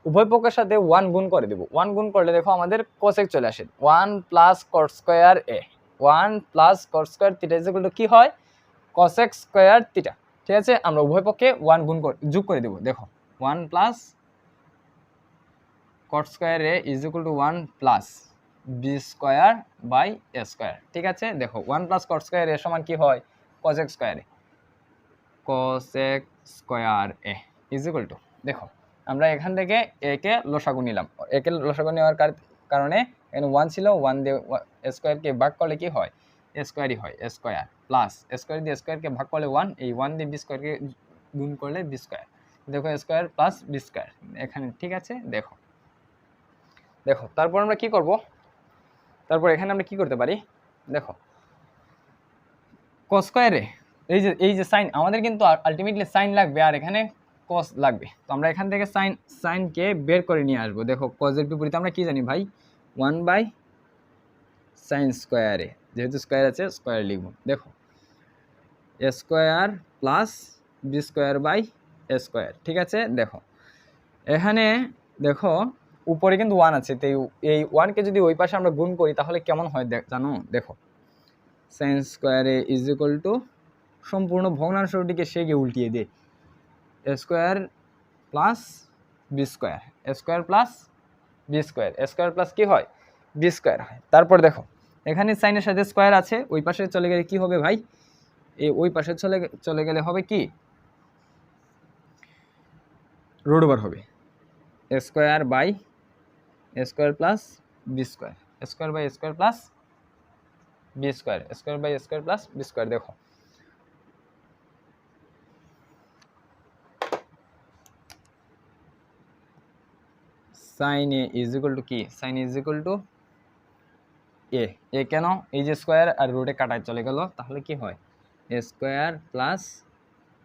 উভয় পক্ষের সাথে 1 গুণ করে দেব। 1 গুণ করলে দেখো আমাদের কোসেক চলে আসে। 1 plus cot square A, 1 plus cot square theta is equal to কি হয়? Cosec square theta. ঠিক আছে, আমরা উভয় পক্ষে 1 গুণ যোগ করে দেব। দেখো 1 plus cot square a is equal to 1 plus B square by A square. ঠিক আছে, দেখো 1 প্লাস cot স্কোয়ার এ সমান কি হয়? Cosec square A, cosec square a is equal two, দেখো আমরা এখান থেকে এ কে লসাগু নিলাম। এ কে লসাগু নেওয়ার কারণে এখানে 1 ছিল, 1 দিয়ে স্কোয়ারকে ভাগ করলে কি হয়? এ স্কোয়ারই হয়, এ স্কোয়ার প্লাস স্কোয়ার দিয়ে স্কোয়ারকে ভাগ করলে 1, এই 1 দিয়ে বি স্কোয়ারকে গুণ করলে বি স্কোয়ার। দেখো স্কোয়ার প্লাস বি স্কোয়ার এখানে। ঠিক আছে, দেখো দেখো তারপর আমরা কি করব? তারপর এখানে আমরা কি করতে পারি? দেখো cos স্কয়ারে এই যে সাইন, আমাদের কিন্তু আলটিমেটলি সাইন লাগবে আর এখানে cos লাগবে। তো আমরা এখান থেকে সাইনকে বের করে নিয়ে আসবো। দেখো cos এর বিপরীতে আমরা কি জানি ভাই? 1 বাই সাইন স্কয়ারে, যেহেতু স্কয়ার আছে স্কয়ার লিখব। দেখো A square plus B square by A square. ঠিক আছে, দেখো এখানে দেখো উপরে কিন্তু 1 আছে, তো এই 1 কে যদি ওই পাশে আমরা গুণ করি তাহলে কেমন হয় জানো? দেখো সাইন স্কোয়ারে ইজ ইকুয়াল টু সম্পূর্ণ ভগ্নাংশটিকে সে গিয়ে উল্টিয়ে দে, a square plus B square, A square plus B square, A square plus কী হয়? বি স্কোয়ার হয়। তারপর দেখো এখানে সাইনের সাথে স্কোয়ার আছে, ওই পাশে চলে গেলে কি হবে ভাই? ওই পাশে চলে গেলে হবে কি? রুট ওভার হবে A square by A square plus B square, A square by A square plus B square, square by square plus B square. দেখো sine A is equal to কি? Sine A is equal to A. A কেন? এই যে square আর রুটে কাটায় চলে গেল, তাহলে কি হয়? A square plus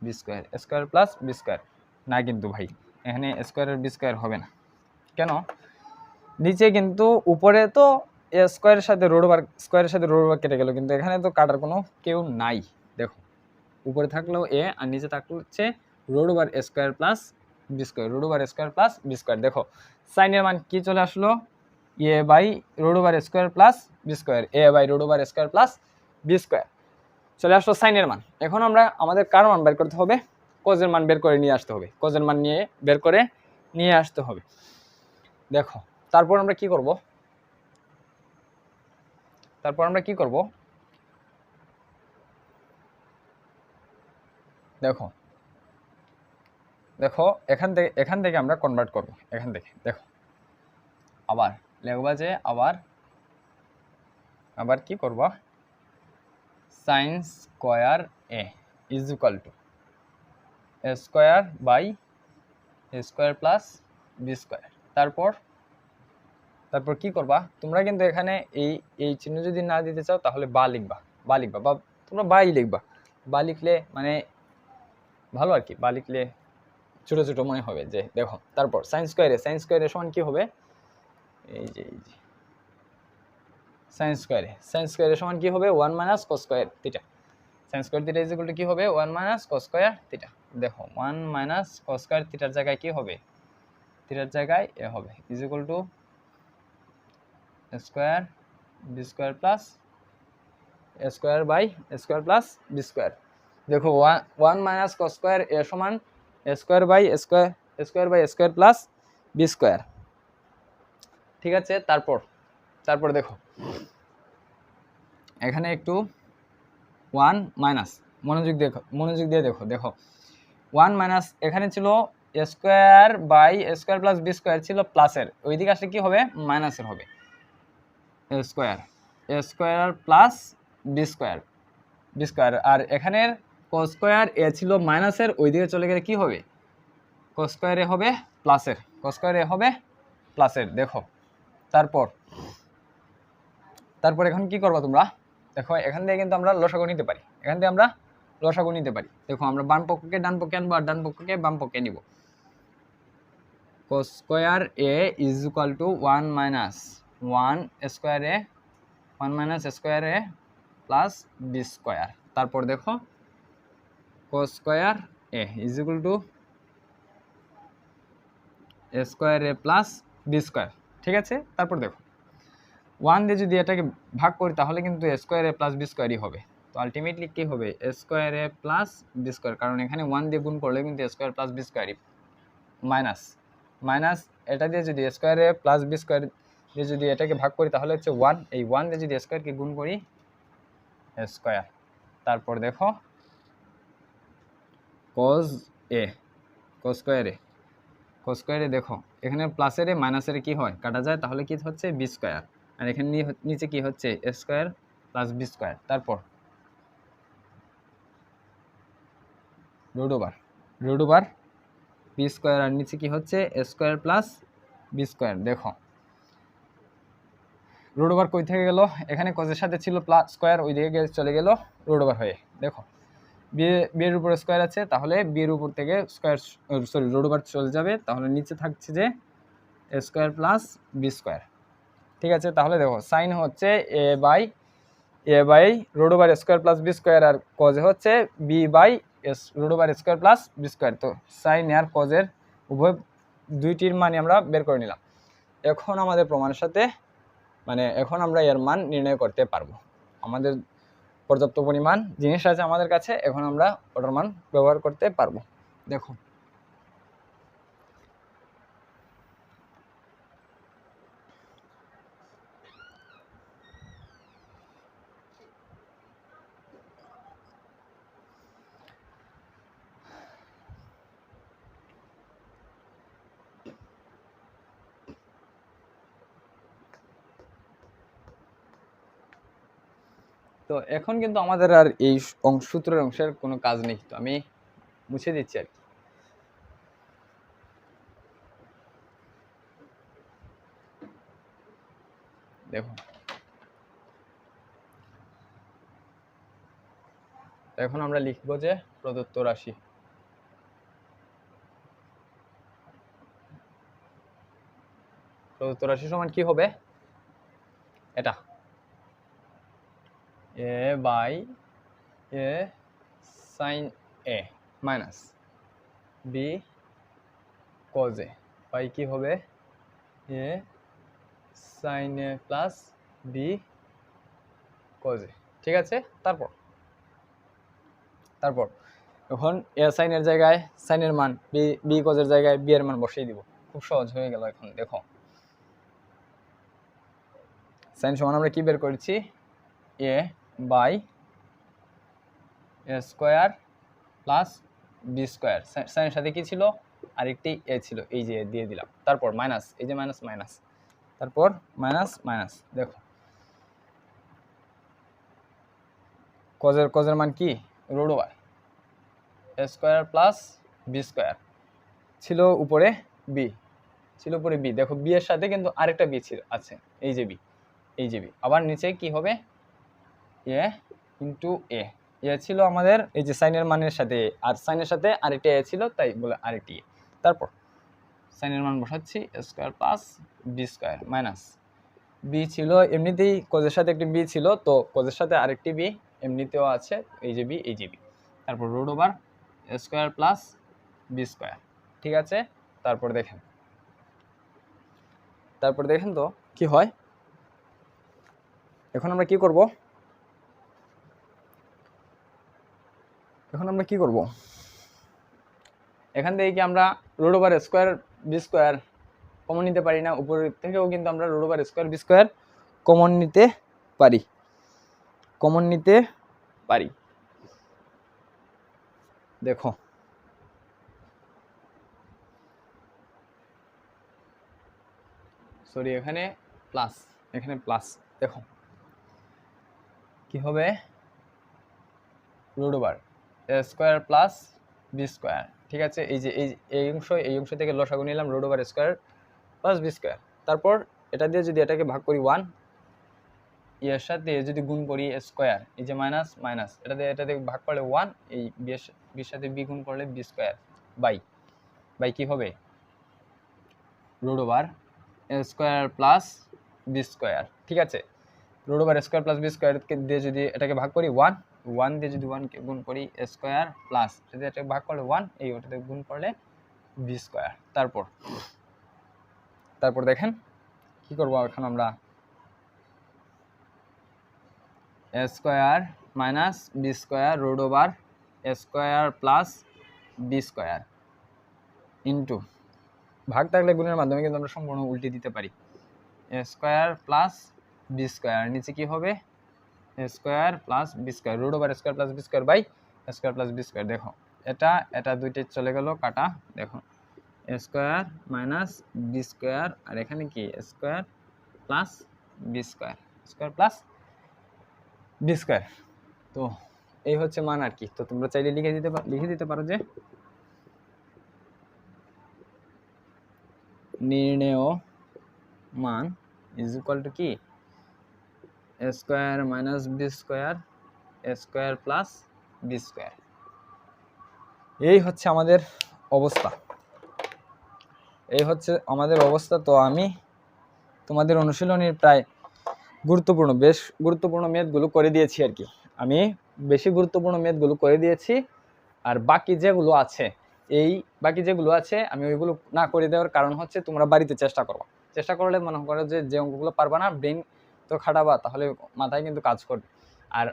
B square, square plus B square. না কিন্তু ভাই এখানে স্কোয়ার আর বি স্কোয়ার হবে না। কেন? নিচে কিন্তু উপরে তো এ স্কোয়ারের সাথে রুট ওভার, স্কোয়ারের সাথে রুট ওভার কেটে গেল, কিন্তু এখানে তো কাটার কোনো কেউ নাই। দেখো উপরে থাকলেও এ আর নিচে থাকলে হচ্ছে root over A square plus B square, root over square plus B square. দেখো সাইনের মান কি চলে আসলো? A by root over square plus B square, A by root over square plus B square চলে আসলো সাইনের মান। এখন আমরা আমাদের কার মান বের করতে হবে? কোজের মান বের করে নিয়ে আসতে হবে, কোজের মান বের করে নিয়ে আসতে হবে। দেখো তারপর আমরা কি করব? তারপর আমরা কি করব? দেখো দেখো এখান থেকে আমরা কনভার্ট করব। এখান থেকে দেখো আবার লিখবা যে আবার কি করব? Sine square a is equal to a square by A square plus B square. তারপর কি করবা? তোমরা কিন্তু এখানে এই চিহ্ন যদি না দিতে চাও তাহলে বা লিখবা বা তোমরা বাই লিখবা। বা লিখলে মানে ভালো আর কি, বা লিখলে ছোটো ছোটো মনে হবে যে। দেখো তারপর সাইন স্কোয়ারে সমান কি হবে? এই যে সাইন স্কোয়ারে সমান কি হবে? 1 minus cos square theta. Sine square theta is equal to কি হবে? 1 মাইনাস কস স্কোয়ার থিটা। দেখো 1 মাইনাস কস স্কোয়ার থিটার জায়গায় কি হবে? থিটার জায়গায় এ হবে, is equal to square B square plus A square by square plus B square. দেখো 1 মাইনাস কস স্কোয়ার এ সমান A square by square by square plus B square. ঠিক আছে, তারপর দেখো এখানে একটু 1 মাইনাস মনোযোগ দিয়ে দেখো 1 মাইনাস এখানে ছিল square by square plus B square ছিল প্লাসের, ওইদিকে আসলে কি হবে? মাইনাসের হবে। স্কোয়ার প্লাস বি স্কোয়ার আর এখানের কস স্কোয়ার এ ছিল মাইনাসের, ওইদিকে চলে গেলে কি হবে? কস স্কোয়ার এ হবে প্লাসের, দেখো তারপর তারপর এখন কি করবা তোমরা, দেখো এখান থেকে কিন্তু আমরা লসাগু নিতে পারি, এখান থেকে আমরা লসাগু নিতে পারি। দেখো আমরা বাম পক্ষকে ডান পক্ষে আনবো আর ডান পক্ষকে বাম পক্ষে নিব। cos square a is equal to 1 minus 1 square a 1 minus square a plus B square. তারপর দেখো cos square a is equal to a square a plus B square. ঠিক আছে, তারপর দেখো 1 দিয়ে যদি এটাকে ভাগ করি তাহলে কিন্তু a square a plus B স্কয়ারই হবে। তো আলটিমেটলি কি হবে, a square a plus B square, কারণ এখানে 1 দিয়ে গুণ করলে কিন্তু a স্কয়ার প্লাস বি স্কয়ারই, মাইনাস মাইনাস এটা দিয়ে যদি a square a plus B square দিয়ে যদি এটাকে ভাগ করি তাহলে হচ্ছে 1, এই 1 দিয়ে যদি a স্কয়ারকে গুণ করি a স্কয়ার। তারপর দেখো cos a cos square a দেখো এখানে প্লাসের এ মাইনাসের কি হয়, কাটা যায়, তাহলে কি হচ্ছে বি স্কয়ার, আর এখানে নিচে কি হচ্ছে a square plus B square. তারপর রুট ওভার বি স্কয়ার, আর নিচে কি হচ্ছে a square plus B square. দেখো রুট ওভার কই থেকে গেল, এখানে কজের সাথে ছিল প্লাস স্কয়ার, ওই দিকে চলে গেল রুট ওভার হয়ে। দেখো বি এর উপরে স্কয়ার আছে, তাহলে বি এর উপর থেকে স্কয়ার রুট ওভার চলে যাবে, তাহলে নিচে থাকছে যে a square plus B square. ঠিক আছে, তাহলে দেখো সাইন হচ্ছে a by root over square plus B square, আর কজে হচ্ছে B by s root over square plus B square. তো সাইন আর কজের উভয় দুইটির মানে আমরা বের করে নিলাম। এখন আমাদের প্রমাণের সাথে এখন আমরা এর মান নির্ণয় করতে পারবো। আমাদের পর্যাপ্ত পরিমাণ জিনিস আছে আমাদের কাছে, এখন আমরা ওটার মান ব্যবহার করতে পারবো। দেখো তো এখন কিন্তু আমাদের আর এই সূত্রের অংশের কোনো কাজ নেই, তো আমি মুছে দিচ্ছি আর কি। দেখো এখন আমরা লিখব যে প্রদত্ত রাশি সমান কি হবে, এটা a by a sin a minus b cos a by কি হবে a sin a plus b cos a। ঠিক আছে, তারপর এখন a sin এর জায়গায় sin এর মান, b cos এর জায়গায় b এর মান বসিয়ে দিব, খুব সহজ হয়ে গেল। এখন দেখো sin সমান আমরা কি বের করেছি, a by a square plus B square. সাইনের সাথে কি ছিল, আরেকটি এ ছিল, এই যে দিয়ে দিলাম। তারপর মাইনাস, এই যে মাইনাস মাইনাস, তারপর মাইনাস মাইনাস। দেখো কজের মান কি, root over a square plus B square, ছিল উপরে বি, দেখো বি এর সাথে কিন্তু আরেকটা বি ছিল আছে, এই যে বি, আবার নিচে কি হবে এ ইন্টু এ ছিল আমাদের এই যে সাইনের মানের সাথে, আর সাইনের সাথে আরেকটা এ ছিল, তাই বলে আরেকটি এ। তারপর সাইনের মান বসাচ্ছি A square plus B square minus B ছিল, এমনিতেই কজের সাথে একটি বি ছিল, তো কজের সাথে আরেকটি বি এমনিতেও আছে, এই যে বি, তারপর root over a square plus B square. ঠিক আছে, তারপর দেখেন তো কি হয়। এখন আমরা কি করব, এখান থেকে কি আমরা root over square b square common নিতে পারি না, উপর থেকেও কিন্তু আমরা root over square b square common নিতে পারি। দেখো সরি, এখানে প্লাস, দেখো কি হবে root over a square plus B square. ঠিক আছে, এই যে এই অংশ থেকে লসাগু নিলাম, root over square plus B square. তারপর এটা দিয়ে যদি এটাকে ভাগ করি 1, এর সাথে যদি গুণ করি স্কোয়ার, এই যে মাইনাস মাইনাস এটাতে ভাগ করলে 1, এই বির সাথে বি গুণ করলে বি স্কোয়ার বাই কি হবে root over square plus B square. ঠিক আছে, root over square plus B square দিয়ে যদি এটাকে ভাগ করি 1 দিয়ে যদি 1কে গুণ করি স্কোয়ার প্লাস যদি এটাকে ভাগ করলে 1, এই ওটাতে গুণ করলে বি স্কোয়ার। তারপর দেখেন কি করব এখন আমরা, A square minus B square root over square plus B square into, ভাগ থাকলে গুণের মাধ্যমে কিন্তু আমরা সম্পূর্ণ উল্টে দিতে পারি, A square plus B square, নিচে কি হবে A square plus B square root over square plus B square by square plus B square. দেখো এটা দুইটাই চলে গেল কাটা, দেখো স্কোয়ার মাইনাস বি স্কোয়ার, আর এখানে কি square plus B square plus B square. তো এই হচ্ছে মান আর কি। তো তোমরা চাইলে লিখে দিতে পারো যে নির্ণেয় মান ইজ ইকুয়াল টু কি A square minus B square plus B square. এই হচ্ছে আমাদের অবস্থা। তো আমি তোমাদের অনুশীলনীর প্রায় বেশ গুরুত্বপূর্ণ ম্যাথগুলো করে দিয়েছি আর কি। আমি বেশি গুরুত্বপূর্ণ ম্যাথগুলো করে দিয়েছি, আর বাকি যেগুলো আছে আমি ওইগুলো না করে দেওয়ার কারণ হচ্ছে তোমরা বাড়িতে চেষ্টা করলে মনে করো যে অঙ্কগুলো পারবা না, ব্রেন তো খাটাবা, তাহলে মাথায় কিন্তু কাজ করবে। আর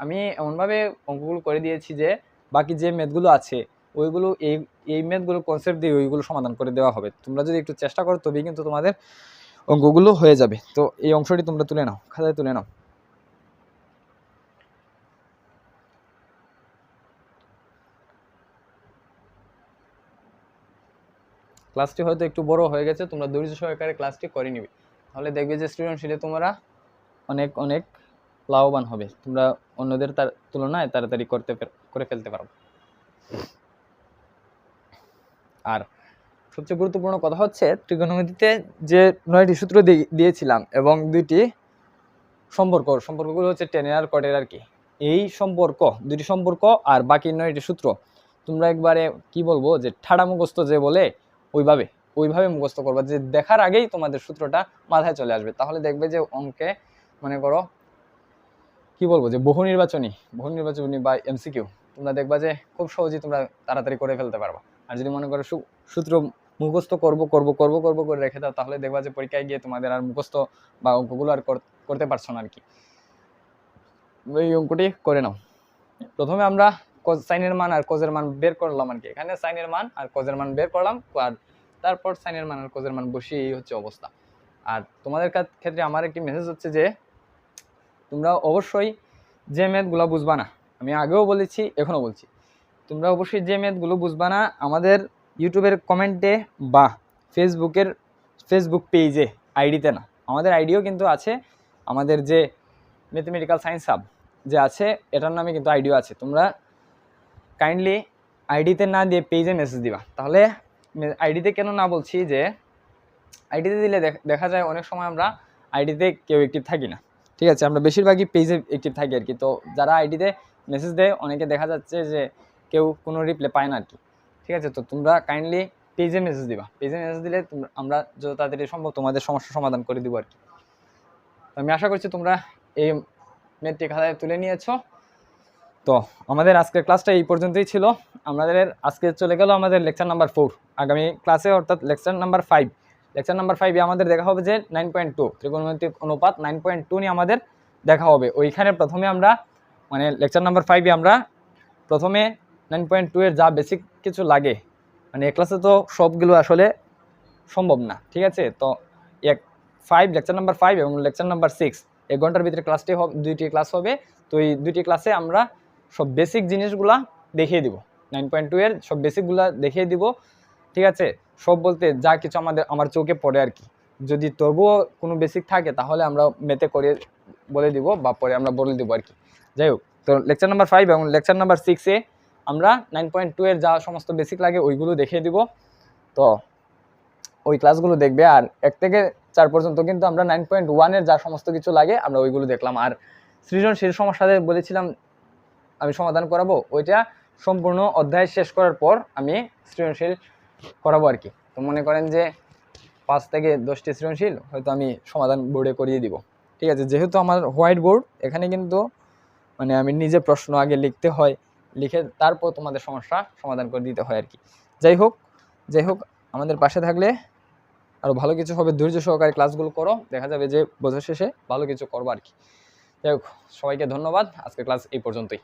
আমি এমনভাবে অঙ্কগুলো করে দিয়েছি যে বাকি যে ম্যাথগুলো আছে ওইগুলো এই ম্যাথগুলো কনসেপ্ট দিয়ে ওইগুলো সমাধান করে দেওয়া হবে। তোমরা যদি একটু চেষ্টা করো তবেই কিন্তু তোমাদের অঙ্কগুলো হয়ে যাবে। তো এই অংশটি তোমরা তুলে নাও, খাতায় তুলে নাও। ক্লাসটি হয়তো একটু বড় হয়ে গেছে, তোমরা ধৈর্য সহকারে ক্লাসটি করে নিবে, তাহলে দেখবে যে সৃজনশীলে তোমরা অনেক লাভবান হবে, তোমরা অন্যদের তুলনায় তাড়াতাড়ি করে ফেলতে পারো। আর সবচেয়ে গুরুত্বপূর্ণ কথা হচ্ছে ত্রিকোণমিতিতে যে 9টি সূত্র দিয়েছিলাম এবং 2টি সম্পর্কগুলো হচ্ছে টেনের আর কটের আর কি। এই দুটি সম্পর্ক আর বাকি 9টি সূত্র তোমরা একবারে কি বলবো যে ঠাড়া মুখস্থ যে বলে ওইভাবে মুখস্থ করবা, যে দেখার আগেই তোমাদের সূত্রটা মাথায় চলে আসবে। তাহলে দেখবে যে অঙ্কে মনে করো কি বলবো যে বহু নির্বাচনী বা এমসিকিউ তোমরা দেখবা যে খুব সহজেই তোমরা তাড়াতাড়ি করে ফেলতে পারবা। আর যদি মনে করো সূত্র মুখস্থ করব করে রেখে দাও, তাহলে দেখবা যে পরীক্ষায় গিয়ে তোমাদের আর মুখস্থ বা অঙ্কগুলো আর করতে পারছো না আর কি। এই অঙ্কটি করে নাও। প্রথমে আমরা সাইনের মান আর কজের মান বের করলাম আর কি। এখানে সাইনের মান আর কজের মান বের করলাম, আর তারপর সাইনের মান আর কজের মান বসিয়ে এই হচ্ছে অবস্থা। আর তোমাদের ক্ষেত্রে আমার একটি মেসেজ হচ্ছে যে তোমরা অবশ্যই যে ম্যাথগুলো বুঝবা না, আমি আগেও বলেছি এখনও বলছি, তোমরা অবশ্যই যে ম্যাথগুলো বুঝবা না আমাদের ইউটিউবের কমেন্টে বা ফেসবুক পেজে, আইডিতে না, আমাদের আইডিও কিন্তু আছে, আমাদের যে ম্যাথমেটিক্যাল সায়েন্স হাব যে আছে এটার নামে কিন্তু আইডিও আছে। তোমরা কাইন্ডলি আইডিতে না দিয়ে পেজে মেসেজ দিবা। তাহলে আইডিতে কেন না বলছি যে আইডিতে দিলে দেখা যায় অনেক সময় আমরা আইডিতে কেউ অ্যাক্টিভ থাকি না, ঠিক আছে, আমরা বেশিরভাগই পেজে অ্যাক্টিভ থাকি আর কি। তো যারা আইডিতে মেসেজ দেয় অনেকে দেখা যাচ্ছে যে কেউ কোনো রিপ্লাই পায় না আর কি, ঠিক আছে। তো তোমরা কাইন্ডলি পেজে মেসেজ দিবা, পেজে মেসেজ দিলে আমরা যত তাড়াতাড়ি সম্ভব তোমাদের সমস্যার সমাধান করে দিব আর কি। আমি আশা করছি তোমরা এই ম্যাথটি খাতায় তুলে নিয়েছো। তো আমাদের আজকের ক্লাসটা এই পর্যন্তই ছিল। আমাদের আজকে চলে গেল আমাদের লেকচার নাম্বার 4। আগামী ক্লাসে অর্থাৎ লেকচার নাম্বার 5 আমাদের দেখা হবে যে 9.2 ত্রিকোণমিতিক অনুপাত 9.2 নিয়ে আমাদের দেখা হবে। ওইখানে প্রথমে আমরা লেকচার নাম্বার 5 আমরা প্রথমে 9.2 এর যা বেসিক কিছু লাগে, এই ক্লাসে তো সবগুলো আসলে সম্ভব না, ঠিক আছে। তো লেকচার নাম্বার 5 এবং লেকচার নাম্বার 6 1 ঘন্টার ভিতরে দুইটি ক্লাস হবে। তো এই দুইটি ক্লাসে আমরা সব বেসিক জিনিসগুলা দেখিয়ে দিব, 9.2 এর সব বেসিকগুলা দেখিয়ে দিব, ঠিক আছে। সব বলতে যা কিছু আমার চোখে পড়ে আর কি। যদি তবুও কোনো বেসিক থাকে তাহলে আমরা মেতে করে বলে দিব বা পরে আমরা বলে দিব আর কি। যাই হোক, তো লেকচার নাম্বার 5 এবং লেকচার নাম্বার 6-এ আমরা 9.2 এর যা সমস্ত বেসিক লাগে ওইগুলো দেখিয়ে দিব। তো ওই ক্লাসগুলো দেখবে। আর 1 থেকে 4 পর্যন্ত কিন্তু আমরা 9.1-এর যা সমস্ত কিছু লাগে আমরা ওইগুলো দেখলাম। আর সৃজনশীল সমস্যাতে বলেছিলাম আমি সমাধান করাবো, ওইটা সম্পূর্ণ অধ্যায় শেষ করার পর আমি সৃজনশীল করাবো আর কি। তো মনে করেন যে 5 থেকে 10টি সৃজনশীল হয়তো আমি সমাধান বোর্ডে করিয়ে দিব, ঠিক আছে। যেহেতু আমার হোয়াইট বোর্ড, এখানে কিন্তু মানে আমি নিজে প্রশ্ন আগে লিখতে হয়, লিখে তারপর তোমাদের সমস্যা সমাধান করে দিতে হয় আর কি। যাই হোক আমাদের পাশে থাকলে আরও ভালো কিছু হবে। ধৈর্য সহকারে ক্লাসগুলো করো, দেখা যাবে যে বছর শেষে ভালো কিছু করবো আর কি। যাই হোক, সবাইকে ধন্যবাদ। আজকের ক্লাস এই পর্যন্তই।